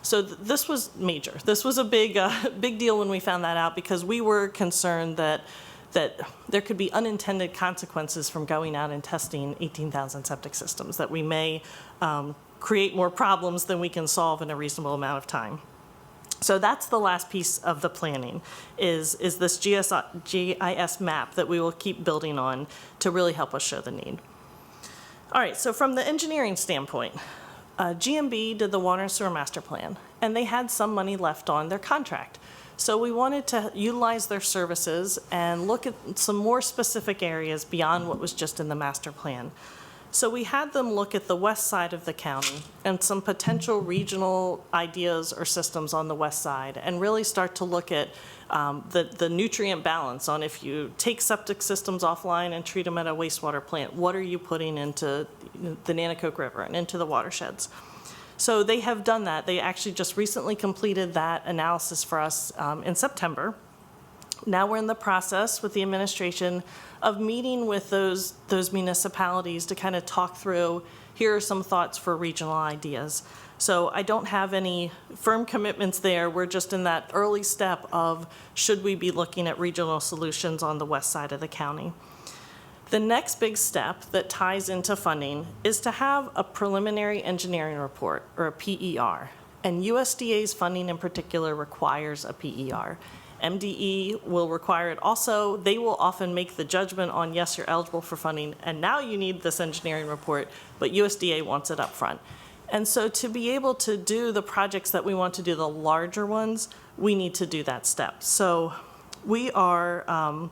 S13: So this was major. This was a big deal when we found that out, because we were concerned that there could be unintended consequences from going out and testing 18,000 septic systems, that we may create more problems than we can solve in a reasonable amount of time. So that's the last piece of the planning, is this GIS map that we will keep building on to really help us show the need. All right, so from the engineering standpoint, GMB did the Water and Sewer Master Plan, and they had some money left on their contract. So we wanted to utilize their services and look at some more specific areas beyond what was just in the master plan. So we had them look at the west side of the county and some potential regional ideas or systems on the west side, and really start to look at the nutrient balance on, if you take septic systems offline and treat them at a wastewater plant, what are you putting into the Nanticoke River and into the watersheds? So they have done that. They actually just recently completed that analysis for us in September. Now we're in the process with the administration of meeting with those municipalities to kind of talk through, here are some thoughts for regional ideas. So I don't have any firm commitments there. We're just in that early step of, should we be looking at regional solutions on the west side of the county? The next big step that ties into funding is to have a preliminary engineering report, or a PER. And USDA's funding in particular requires a PER. MDE will require it also. They will often make the judgment on, yes, you're eligible for funding, and now you need this engineering report, but USDA wants it up front. And so to be able to do the projects that we want to do, the larger ones, we need to do that step. So we are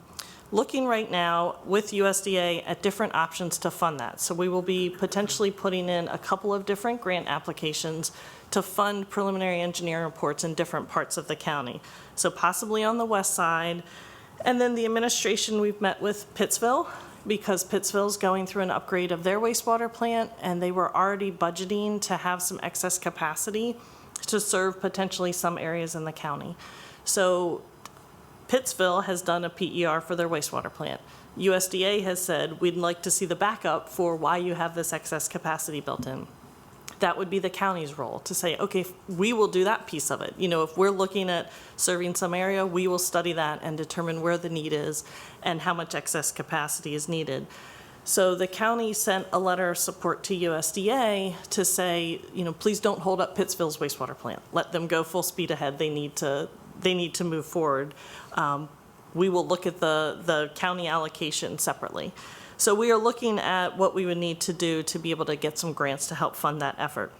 S13: looking right now with USDA at different options to fund that. So we will be potentially putting in a couple of different grant applications to fund preliminary engineering reports in different parts of the county. So possibly on the west side, And then the administration, we've met with Pittsville, because Pittsville's going through an upgrade of their wastewater plant, and they were already budgeting to have some excess capacity to serve potentially some areas in the county. So Pittsville has done a PER for their wastewater plant. USDA has said, we'd like to see the backup for why you have this excess capacity built in. That would be the county's role to say, okay, we will do that piece of it. You know, if we're looking at serving some area, we will study that and determine where the need is and how much excess capacity is needed. So the county sent a letter of support to USDA to say, you know, please don't hold up Pittsville's wastewater plant. Let them go full speed ahead. They need to move forward. We will look at the county allocation separately. So we are looking at what we would need to do to be able to get some grants to help fund that effort.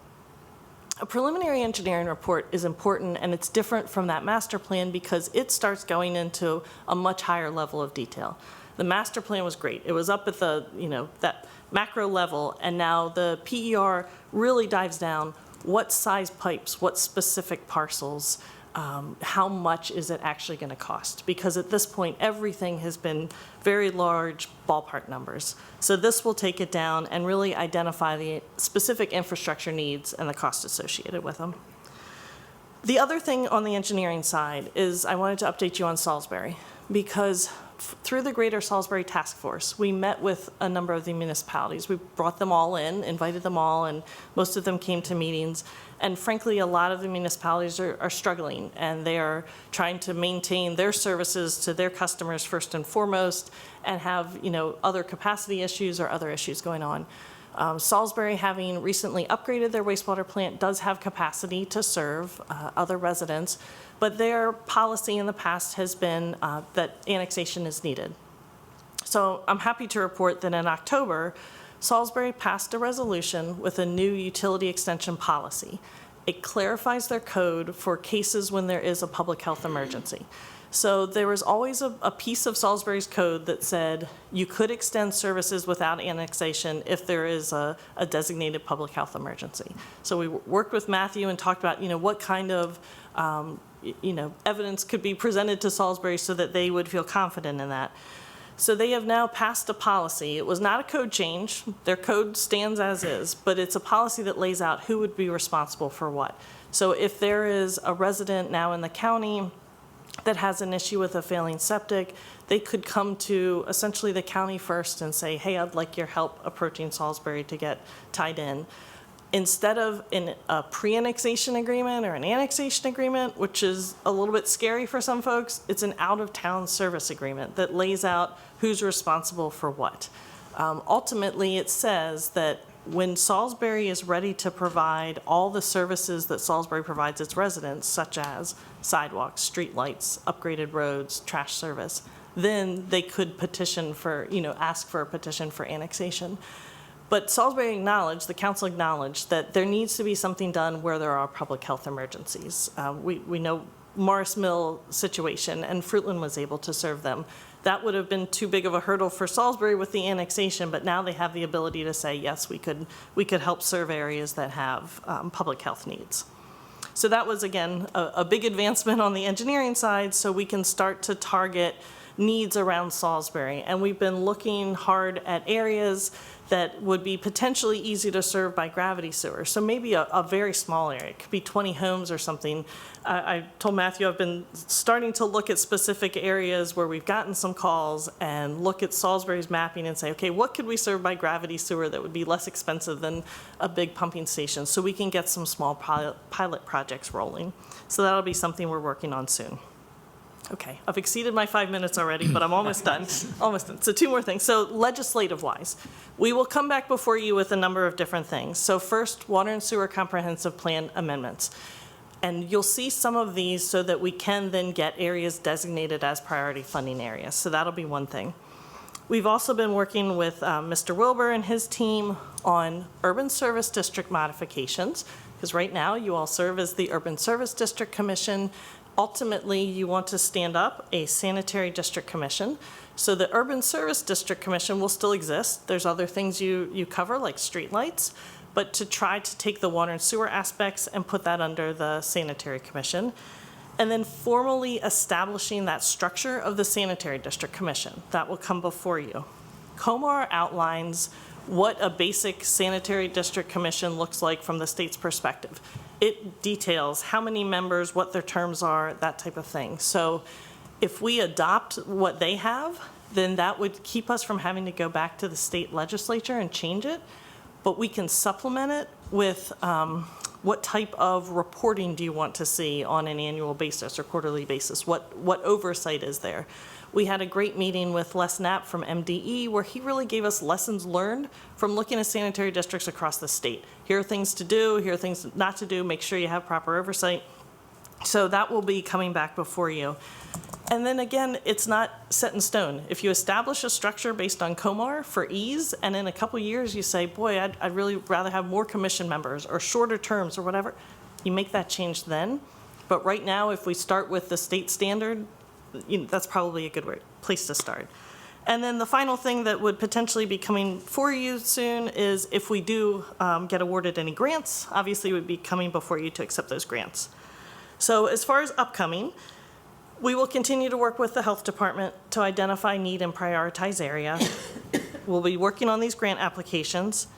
S13: A preliminary engineering report is important, and it's different from that master plan because it starts going into a much higher level of detail. The master plan was great. It was up at the, you know, that macro level, and now the PER really dives down. What size pipes, what specific parcels, how much is it actually going to cost? Because at this point, everything has been very large ballpark numbers. So this will take it down and really identify the specific infrastructure needs and the cost associated with them. The other thing on the engineering side is I wanted to update you on Salisbury, because through the Greater Salisbury Task Force, we met with a number of the municipalities. We brought them all in, invited them all, and most of them came to meetings. And frankly, a lot of the municipalities are struggling, and they are trying to maintain their services to their customers first and foremost, and have, you know, other capacity issues or other issues going on. Salisbury, having recently upgraded their wastewater plant, does have capacity to serve other residents, but their policy in the past has been that annexation is needed. So I'm happy to report that in October, Salisbury passed a resolution with a new utility extension policy. It clarifies their code for cases when there is a public health emergency. So there was always a piece of Salisbury's code that said you could extend services without annexation if there is a designated public health emergency. So we worked with Matthew and talked about, you know, what kind of evidence could be presented to Salisbury so that they would feel confident in that. So they have now passed a policy. It was not a code change. Their code stands as is, but it's a policy that lays out who would be responsible for what. So if there is a resident now in the county that has an issue with a failing septic, they could come to essentially the county first and say, hey, I'd like your help approaching Salisbury to get tied in. Instead of in a pre-annexation agreement or an annexation agreement, which is a little bit scary for some folks, it's an out-of-town service agreement that lays out who's responsible for what. Ultimately, it says that when Salisbury is ready to provide all the services that Salisbury provides its residents, such as sidewalks, streetlights, upgraded roads, trash service, then they could petition for, ask for a petition for annexation. But Salisbury acknowledged, the council acknowledged, that there needs to be something done where there are public health emergencies. We know Morris Mill situation, and Fruitland was able to serve them. That would have been too big of a hurdle for Salisbury with the annexation, but now they have the ability to say, yes, we could help serve areas that have public health needs. So that was, again, a big advancement on the engineering side, so we can start to target needs around Salisbury. And we've been looking hard at areas that would be potentially easy to serve by gravity sewer. So maybe a very small area, it could be 20 homes or something. I told Matthew I've been starting to look at specific areas where we've gotten some calls and look at Salisbury's mapping and say, okay, what could we serve by gravity sewer that would be less expensive than a big pumping station, so we can get some small pilot projects rolling. So that'll be something we're working on soon. Okay, I've exceeded my 5 minutes already, but I'm almost done. Almost done. So 2 more things. So legislative-wise, we will come back before you with a number of different things. So first, water and sewer comprehensive plan amendments. And you'll see some of these so that we can then get areas designated as priority funding areas. So that'll be one thing. We've also been working with Mr. Wilbur and his team on urban service district modifications, because right now you all serve as the Urban Service District Commission. Ultimately, you want to stand up a sanitary district commission. So the Urban Service District Commission will still exist. There's other things you cover, like streetlights, but to try to take the water and sewer aspects and put that under the sanitary commission. and then formally establishing that structure of the Sanitary District Commission. That will come before you. COMAR outlines what a basic Sanitary District Commission looks like from the state's perspective. It details how many members, what their terms are, that type of thing. So if we adopt what they have, then that would keep us from having to go back to the state legislature and change it. But we can supplement it with what type of reporting do you want to see on an annual basis or quarterly basis? What oversight is there? We had a great meeting with Les Knapp from MDE where he really gave us lessons learned from looking at sanitary districts across the state. Here are things to do, here are things not to do, make sure you have proper oversight. So that will be coming back before you. And then again, it's not set in stone. If you establish a structure based on COMAR for ease, and in a couple years you say, boy, I'd really rather have more commission members or shorter terms or whatever, you make that change then. But right now, if we start with the state standard, that's probably a good place to start. And then the final thing that would potentially be coming for you soon is if we do get awarded any grants, obviously we'd be coming before you to accept those grants. So as far as upcoming, we will continue to work with the health department to identify need and prioritize area. We'll be working on these grant applications.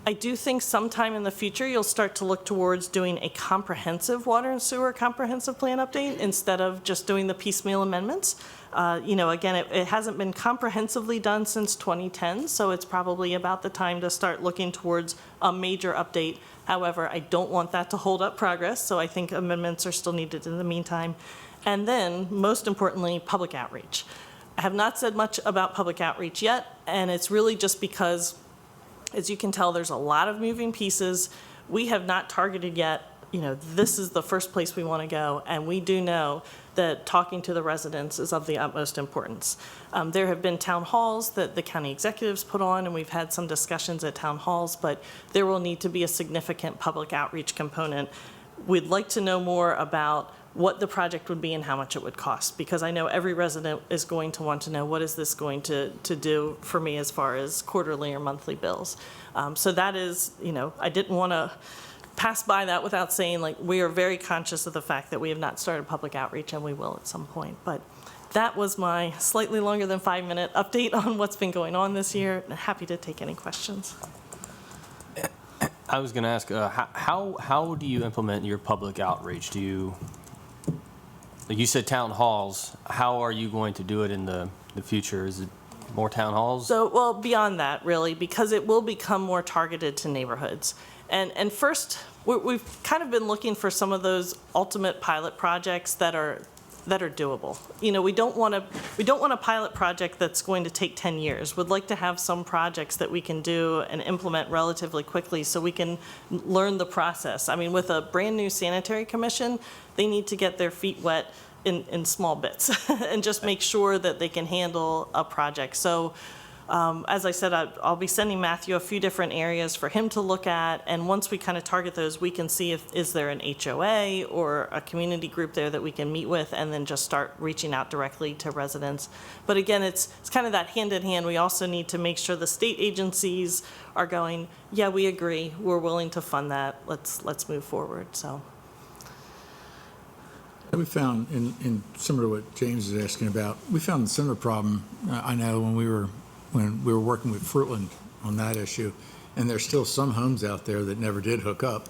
S13: I do think sometime in the future, you'll start to look towards doing a comprehensive water and sewer comprehensive plan update instead of just doing the piecemeal amendments. Again, it hasn't been comprehensively done since 2010, so it's probably about the time to start looking towards a major update. However, I don't want that to hold up progress, so I think amendments are still needed in the meantime. And then, most importantly, public outreach. I have not said much about public outreach yet, and it's really just because, as you can tell, there's a lot of moving pieces. We have not targeted yet, this is the first place we want to go, and we do know that talking to the residents is of the utmost importance. There have been town halls that the county executives put on, and we've had some discussions at town halls, but there will need to be a significant public outreach component. We'd like to know more about what the project would be and how much it would cost, because I know every resident is going to want to know, what is this going to do for me as far as quarterly or monthly bills? So that is, I didn't want to pass by that without saying, we are very conscious of the fact that we have not started public outreach, and we will at some point. But that was my slightly longer than 5-minute update on what's been going on this year. Happy to take any questions.
S12: I was going to ask, how do you implement your public outreach? You said town halls. How are you going to do it in the future? Is it more town halls?
S13: So, well, beyond that, really, because it will become more targeted to neighborhoods. And first, we've kind of been looking for some of those ultimate pilot projects that are doable. We don't want a pilot project that's going to take 10 years. We'd like to have some projects that we can do and implement relatively quickly so we can learn the process. I mean, with a brand new sanitary commission, they need to get their feet wet in small bits and just make sure that they can handle a project. So as I said, I'll be sending Matthew a few different areas for him to look at, and once we kind of target those, we can see is there an HOA or a community group there that we can meet with, and then just start reaching out directly to residents. But again, it's kind of that hand in hand. We also need to make sure the state agencies are going, yeah, we agree, we're willing to fund that, let's move forward. So
S1: we found, in similar to what James is asking about, we found a similar problem, I know, when we were working with Fruitland on that issue, and there's still some homes out there that never did hook up.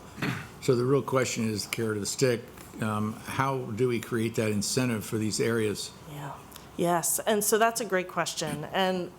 S1: So the real question is, the carrot or the stick, how do we create that incentive for these areas?
S13: Yeah. Yes, and so that's a great question. And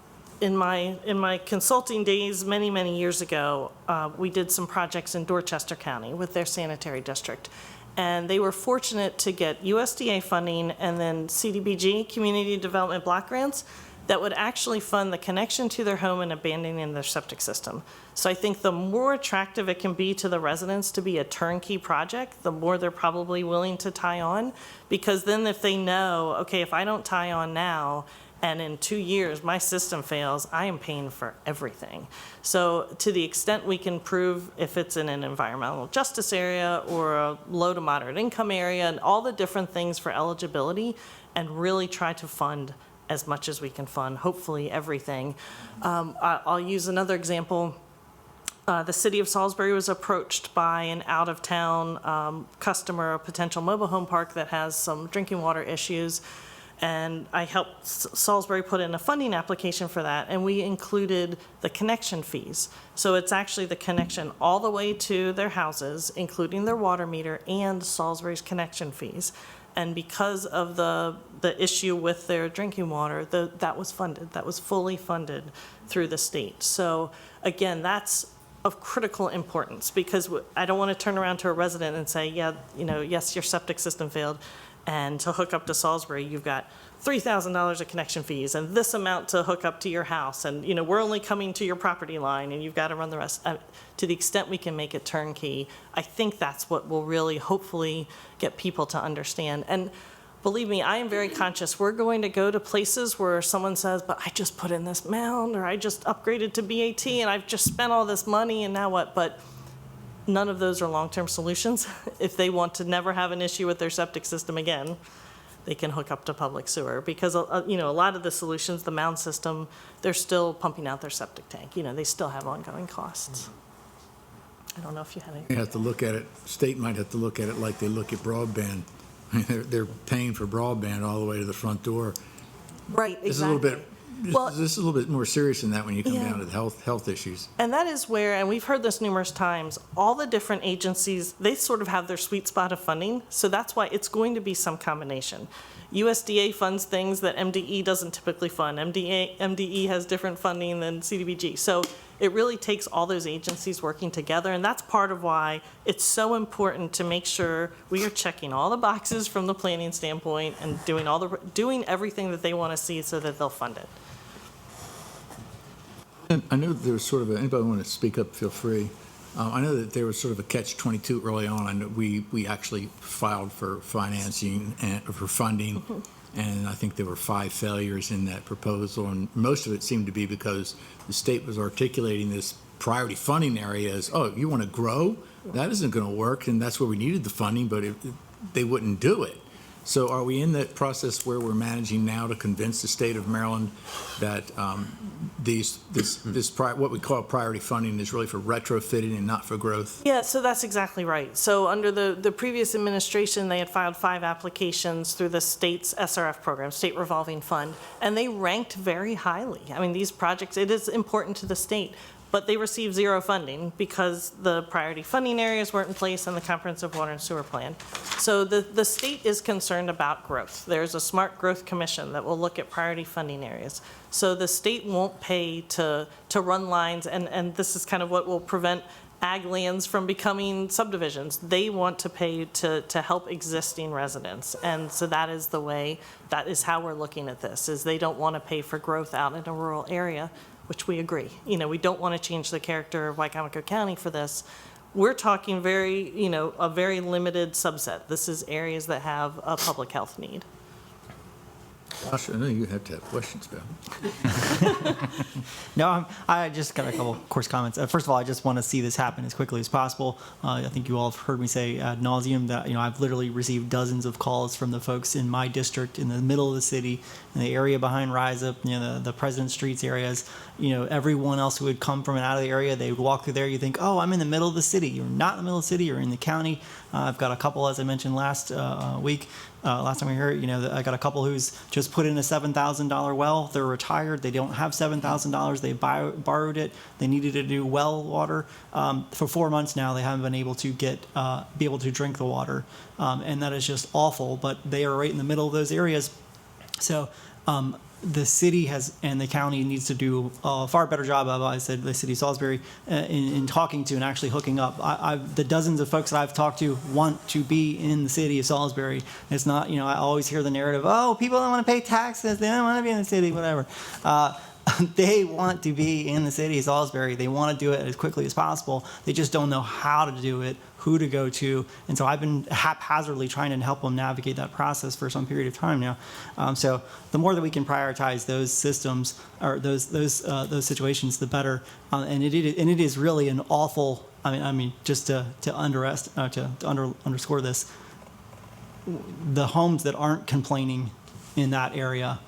S13: in my consulting days many years ago, we did some projects in Dorchester County with their sanitary district. And they were fortunate to get USDA funding and then CDBG, Community Development Block Grants, that would actually fund the connection to their home and abandoning their septic system. So I think the more attractive it can be to the residents to be a turnkey project, the more they're probably willing to tie on. Because then if they know, okay, if I don't tie on now, and in 2 years my system fails, I am paying for everything. So to the extent we can prove if it's in an environmental justice area or a low to moderate income area and all the different things for eligibility, and really try to fund as much as we can fund, hopefully everything. I'll use another example. The city of Salisbury was approached by an out-of-town customer, a potential mobile home park that has some drinking water issues. And I helped Salisbury put in a funding application for that, and we included the connection fees. So it's actually the connection all the way to their houses, including their water meter and Salisbury's connection fees. And because of the issue with their drinking water, that was funded. That was fully funded through the state. So again, that's of critical importance, because I don't want to turn around to a resident and say, yeah, yes, your septic system failed, and to hook up to Salisbury, you've got $3,000 of connection fees and this amount to hook up to your house, and we're only coming to your property line, and you've got to run the rest. To the extent we can make it turnkey, I think that's what will really hopefully get people to understand. And believe me, I am very conscious. We're going to go to places where someone says, but I just put in this mound, or I just upgraded to BAT, and I've just spent all this money, and now what? But none of those are long-term solutions. If they want to never have an issue with their septic system again, they can hook up to public sewer, because a lot of the solutions, the mound system, they're still pumping out their septic tank. They still have ongoing costs. I don't know if you had any.
S1: You have to look at it, state might have to look at it like they look at broadband. I mean, they're paying for broadband all the way to the front door.
S13: Right, exactly.
S1: This is a little bit,
S13: Well,
S1: this is a little bit more serious than that when you come
S13: Yeah.
S1: down to the health issues.
S13: And that is where, and we've heard this numerous times, all the different agencies, they sort of have their sweet spot of funding. So that's why it's going to be some combination. USDA funds things that MDE doesn't typically fund. MDE has different funding than CDBG. So it really takes all those agencies working together. And that's part of why it's so important to make sure we are checking all the boxes from the planning standpoint and doing everything that they want to see so that they'll fund it.
S1: And I know there was sort of anybody want to speak up, feel free. I know that there was sort of a catch-22 early on. I know we actually filed for financing and for funding, and I think there were 5 failures in that proposal, and most of it seemed to be because the state was articulating this priority funding area as, oh, you want to grow? That isn't going to work, and that's where we needed the funding, but they wouldn't do it. So are we in that process where we're managing now to convince the state of Maryland that what we call priority funding is really for retrofitting and not for growth?
S13: Yeah, so that's exactly right. So under the previous administration, they had filed 5 applications through the state's SRF program, State Revolving Fund, and they ranked very highly. I mean, these projects, it is important to the state, but they received 0 funding because the priority funding areas weren't in place and the comprehensive water and sewer plan. So the state is concerned about growth. There's a smart growth commission that will look at priority funding areas. So the state won't pay to run lines, and this is kind of what will prevent ag lands from becoming subdivisions. They want to pay to help existing residents. And so that is how we're looking at this, is they don't want to pay for growth out in a rural area, which we agree. We don't want to change the character of Wicomico County for this. We're talking a very limited subset. This is areas that have a public health need.
S1: Josh, I know you have to have questions about it.
S8: No, I just got a couple course comments. First of all, I just want to see this happen as quickly as possible. I think you all have heard me say ad nauseum that I've literally received dozens of calls from the folks in my district, in the middle of the city, in the area behind Rise Up, the President Streets areas. Everyone else who would come from and out of the area, they would walk through there. You think, oh, I'm in the middle of the city. You're not in the middle of the city. You're in the county. I've got a couple, as I mentioned last week. Last time we were here, I got a couple who's just put in a $7,000 well. They're retired. They don't have $7,000. They borrowed it. They needed to do well water. For 4 months now, they haven't been able to be able to drink the water. And that is just awful. But they are right in the middle of those areas. So the city and the county needs to do a far better job of, I said, the city of Salisbury, in talking to and actually hooking up. The dozens of folks that I've talked to want to be in the city of Salisbury. It's not, I always hear the narrative, oh, people don't want to pay taxes, they don't want to be in the city, whatever. They want to be in the city of Salisbury. They want to do it as quickly as possible. They just don't know how to do it, who to go to. And so I've been haphazardly trying to help them navigate that process for some period of time now. So the more that we can prioritize those systems or those situations, the better. And it is really an awful. I mean, just to underscore this, the homes that aren't complaining in that area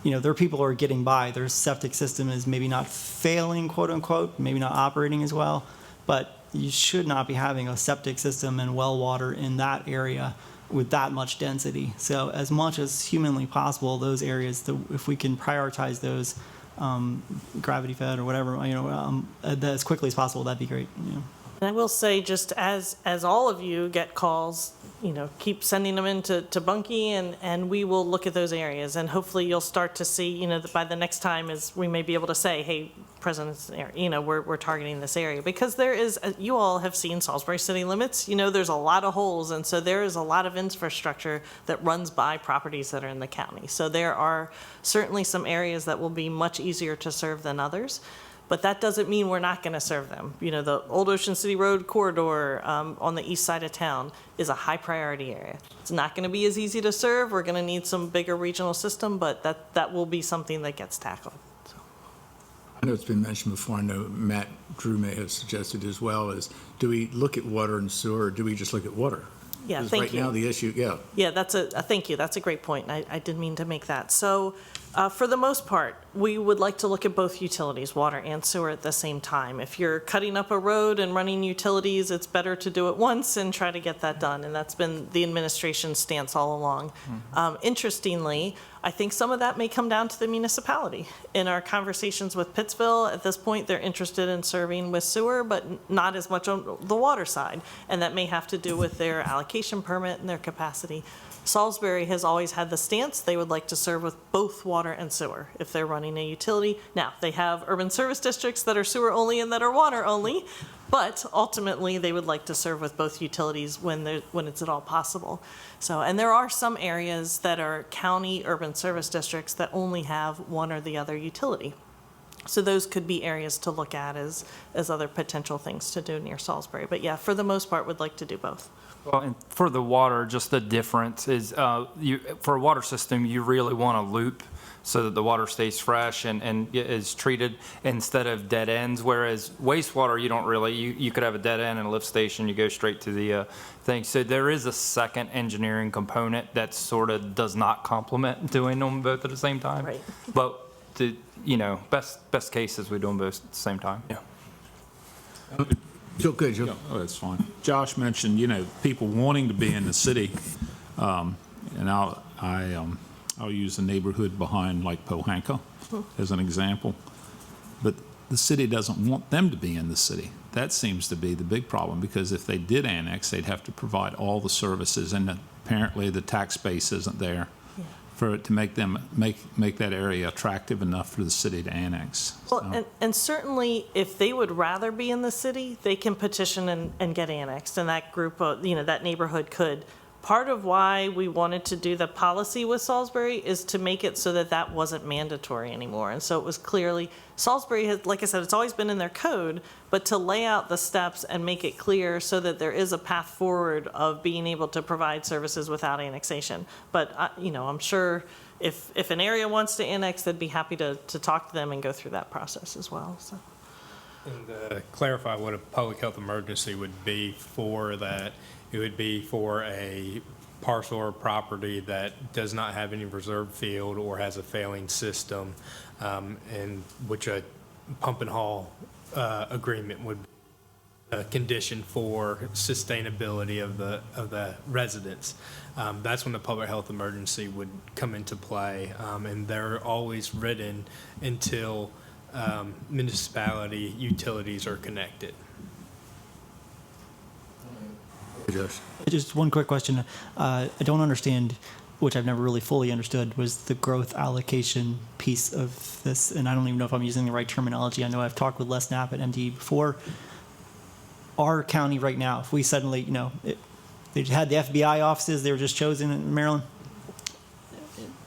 S8: there are people who are getting by. Their septic system is maybe not failing, quote unquote, maybe not operating as well, but you should not be having a septic system and well water in that area with that much density. So as much as humanly possible, those areas, if we can prioritize those, gravity fed or whatever, as quickly as possible, that'd be great.
S13: And I will say, just as all of you get calls, keep sending them in to Bunkie, and we will look at those areas. And hopefully you'll start to see, that by the next time is we may be able to say, hey, President's area, we're targeting this area. Because there is, you all have seen Salisbury city limits, there's a lot of holes. And so there is a lot of infrastructure that runs by properties that are in the county. So there are certainly some areas that will be much easier to serve than others. But that doesn't mean we're not going to serve them. The Old Ocean City Road corridor on the east side of town is a high priority area. It's not going to be as easy to serve. We're going to need some bigger regional system, but that will be something that gets tackled. So.
S1: I know it's been mentioned before. I know Matt Drew may have suggested as well, is do we look at water and sewer, or do we just look at water?
S13: Yeah,
S1: Because
S13: thank
S1: right
S13: you.
S1: now the issue, yeah.
S13: Yeah, thank you. That's a great point. I did mean to make that. So for the most part, we would like to look at both utilities, water and sewer, at the same time. If you're cutting up a road and running utilities, it's better to do it once and try to get that done. And that's been the administration's stance all along. Interestingly, I think some of that may come down to the municipality. In our conversations with Pittsville, at this point, they're interested in serving with sewer, but not as much on the water side. And that may have to do with their allocation permit and their capacity. Salisbury has always had the stance they would like to serve with both water and sewer if they're running a utility. Now, they have urban service districts that are sewer only and that are water only, but ultimately they would like to serve with both utilities when it's at all possible. So, and there are some areas that are county urban service districts that only have one or the other utility. So those could be areas to look at as other potential things to do near Salisbury. But yeah, for the most part, would like to do both.
S7: Well, and for the water, just the difference is, for a water system, you really want a loop so that the water stays fresh and is treated instead of dead ends, whereas wastewater, you don't really, you could have a dead end and a lift station, you go straight to the thing. So there is a second engineering component that sort of does not complement doing them both at the same time.
S13: Right.
S7: But, best case is we do them both at the same time. Yeah.
S1: Joe, good, Joe.
S11: Yeah, oh, that's fine. Josh mentioned, people wanting to be in the city, and I'll use the neighborhood behind like Pohanka as an example. But the city doesn't want them to be in the city. That seems to be the big problem, because if they did annex, they'd have to provide all the services, and apparently the tax base isn't there for it to make that area attractive enough for the city to annex.
S13: Well, and certainly if they would rather be in the city, they can petition and get annexed, and that group of, that neighborhood could. Part of why we wanted to do the policy with Salisbury is to make it so that wasn't mandatory anymore. And so it was clearly, Salisbury has, like I said, it's always been in their code, but to lay out the steps and make it clear so that there is a path forward of being able to provide services without annexation. But, I'm sure if an area wants to annex, they'd be happy to talk to them and go through that process as well, so.
S14: And to clarify what a public health emergency would be for that, it would be for a parcel or property that does not have any reserve field or has a failing system, and which a pump and haul agreement would be a condition for sustainability of the residents. That's when the public health emergency would come into play, and they're always written until municipality utilities are connected.
S1: Josh.
S8: Just one quick question. I don't understand, which I've never really fully understood, was the growth allocation piece of this. And I don't even know if I'm using the right terminology. I know I've talked with Les Knapp at MD before. Our county right now, if we suddenly, they had the FBI offices, they were just chosen in Maryland.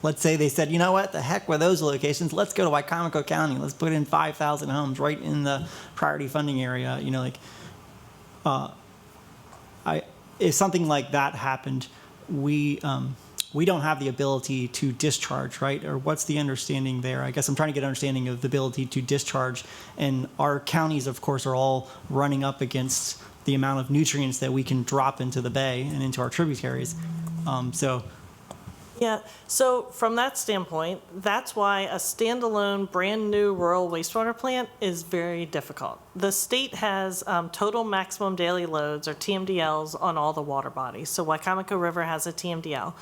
S8: Let's say they said, you know what, the heck with those locations, let's go to Wicomico County. Let's put in 5,000 homes right in the priority funding area. If something like that happened, we don't have the ability to discharge, right? Or what's the understanding there? I guess I'm trying to get an understanding of the ability to discharge. And our counties, of course, are all running up against the amount of nutrients that we can drop into the bay and into our tributaries. So
S13: Yeah, so from that standpoint, that's why a standalone, brand-new rural wastewater plant is very difficult. The state has total maximum daily loads, or TMDLs, on all the water bodies. So Wicomico River has a TMDL.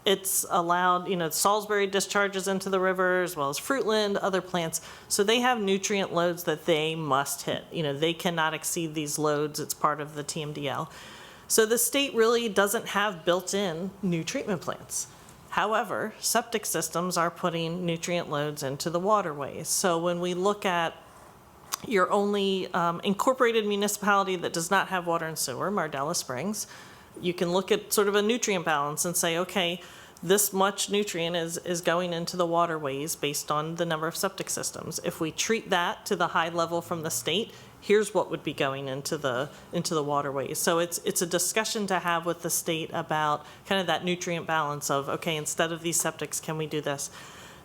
S13: It's allowed, Salisbury discharges into the river, as well as Fruitland, other plants. So they have nutrient loads that they must hit. They cannot exceed these loads. It's part of the TMDL. So the state really doesn't have built-in new treatment plants. However, septic systems are putting nutrient loads into the waterways. So when we look at your only incorporated municipality that does not have water and sewer, Mardella Springs, you can look at sort of a nutrient balance and say, okay, this much nutrient is going into the waterways based on the number of septic systems. If we treat that to the high level from the state, here's what would be going into the waterways. So it's a discussion to have with the state about kind of that nutrient balance of, okay, instead of these septics, can we do this?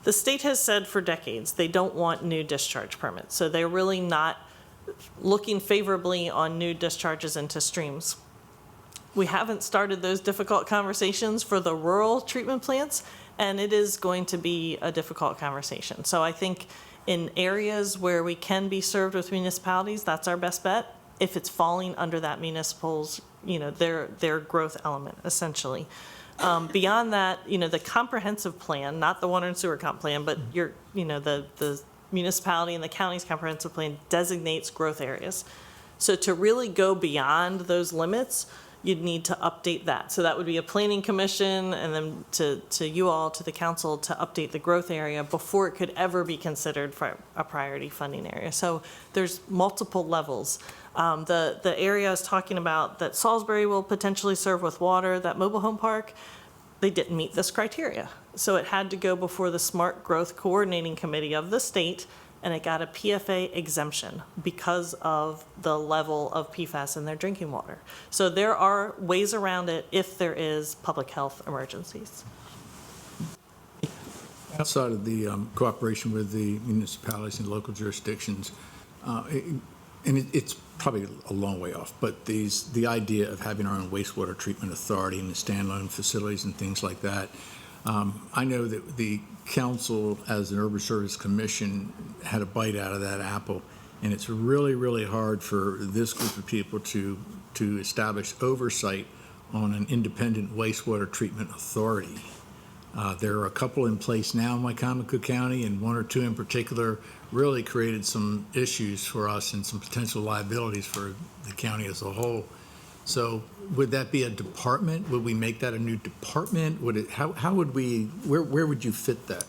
S13: The state has said for decades they don't want new discharge permits. So they're really not looking favorably on new discharges into streams. We haven't started those difficult conversations for the rural treatment plants, and it is going to be a difficult conversation. So I think in areas where we can be served with municipalities, that's our best bet. If it's falling under that municipal's, their growth element, essentially. Beyond that, the comprehensive plan, not the water and sewer comp plan, but the municipality and the county's comprehensive plan designates growth areas. So to really go beyond those limits, you'd need to update that. So that would be a planning commission, and then to you all, to the council, to update the growth area before it could ever be considered for a priority funding area. So there's multiple levels. The area I was talking about that Salisbury will potentially serve with water, that mobile home park, they didn't meet this criteria. So it had to go before the Smart Growth Coordinating Committee of the state, and it got a PFA exemption because of the level of PFAS in their drinking water. So there are ways around it if there is public health emergencies.
S1: Outside of the cooperation with the municipalities and local jurisdictions, it's probably a long way off, but the idea of having our own wastewater treatment authority and the standalone facilities and things like that, I know that the council, as an urban service commission, had a bite out of that apple, and it's really, really hard for this group of people to establish oversight on an independent wastewater treatment authority. There are a couple in place now in Wicomico County, and one or two in particular really created some issues for us and some potential liabilities for the county as a whole. So would that be a department? Would we make that a new department? How would we, where would you fit that?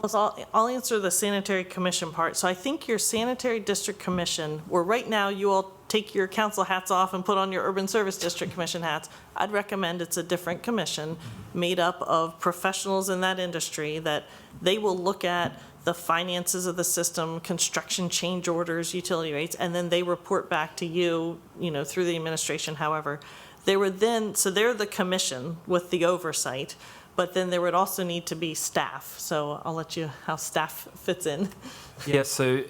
S13: Well, I'll answer the sanitary commission part. So I think your sanitary district commission, where right now you all take your council hats off and put on your urban service district commission hats, I'd recommend it's a different commission made up of professionals in that industry that they will look at the finances of the system, construction change orders, utility rates, and then they report back to you, through the administration, however. So they're the commission with the oversight, but then there would also need to be staff. So I'll let you, how staff fits in.
S7: Yeah, so,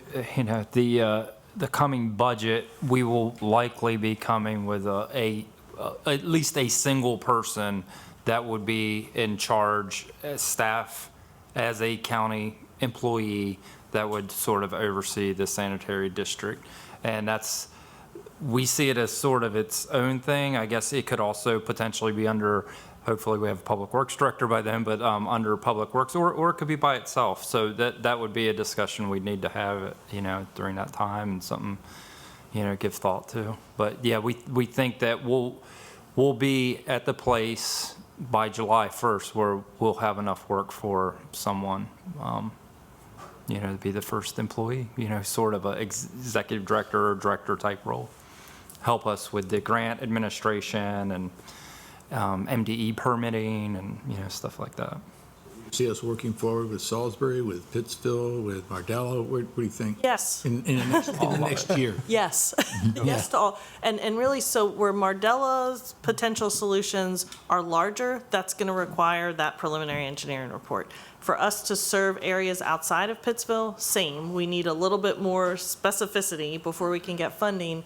S7: the coming budget, we will likely be coming with at least a single person that would be in charge as staff as a county employee that would sort of oversee the sanitary district. And we see it as sort of its own thing. I guess it could also potentially be under, hopefully we have a public works director by then, but under public works, or it could be by itself. So that would be a discussion we'd need to have, during that time, and something, give thought to. But yeah, we think that we'll be at the place by July 1st where we'll have enough work for someone, to be the first employee, sort of a executive director or director type role. Help us with the grant administration and MDE permitting and, stuff like that.
S1: See us working forward with Salisbury, with Pittsville, with Mardella? What do you think?
S13: Yes.
S1: In the next year?
S13: Yes. Yes to all. And really, so where Mardella's potential solutions are larger, that's going to require that preliminary engineering report. For us to serve areas outside of Pittsville, same. We need a little bit more specificity before we can get funding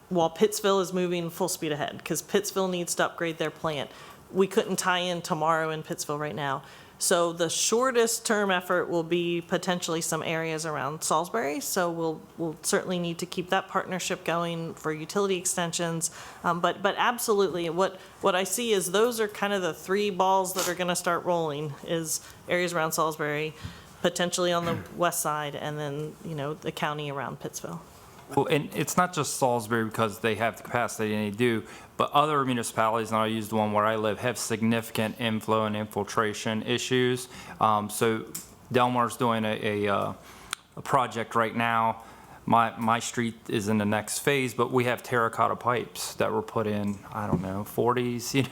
S13: while Pittsville is moving full speed ahead, because Pittsville needs to upgrade their plant. we couldn't tie in tomorrow in Pittsville right now. So the shortest term effort will be potentially some areas around Salisbury. So we'll certainly need to keep that partnership going for utility extensions. But absolutely, what I see is those are kind of the three balls that are going to start rolling, is areas around Salisbury, potentially on the west side, and then, the county around Pittsville.
S7: Well, and it's not just Salisbury because they have the capacity and they do, but other municipalities, and I'll use the one where I live, have significant inflow and infiltration issues. So Delmar's doing a project right now. My street is in the next phase, but we have terracotta pipes that were put in, I don't know, 40s,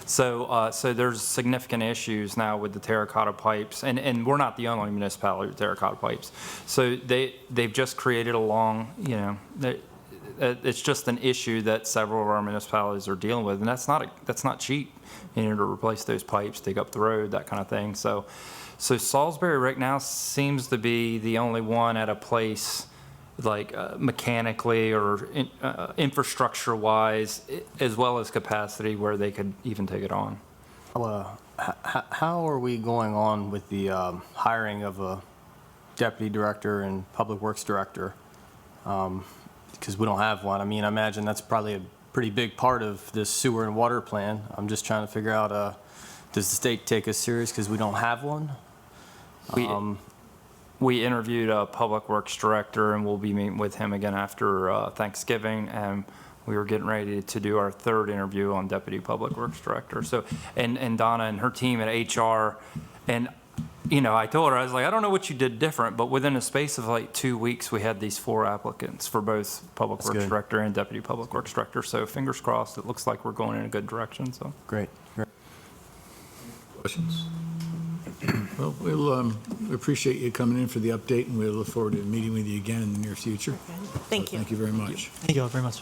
S7: so there's significant issues now with the terracotta pipes, and we're not the only municipality with terracotta pipes. So they've just created it's just an issue that several of our municipalities are dealing with, and that's not cheap, to replace those pipes, dig up the road, that kind of thing. So Salisbury right now seems to be the only one at a place like mechanically or infrastructure-wise, as well as capacity, where they could even take it on.
S12: How are we going on with the hiring of a deputy director and public works director? Because we don't have one. I imagine that's probably a pretty big part of this sewer and water plan. I'm just trying to figure out, does the state take us serious because we don't have one?
S7: We interviewed a public works director, and we'll be meeting with him again after Thanksgiving, and we were getting ready to do our third interview on deputy public works director. So, and Donna and her team at HR, and I told her, I was like, I don't know what you did different, but within a space of like 2 weeks, we had these 4 applicants for both public works director and deputy public works director. So fingers crossed, it looks like we're going in a good direction. So
S12: great.
S1: Questions? Well, we appreciate you coming in for the update, and we look forward to meeting with you again in the near future.
S13: Thank you.
S1: Thank you very much.
S8: Thank you all very much.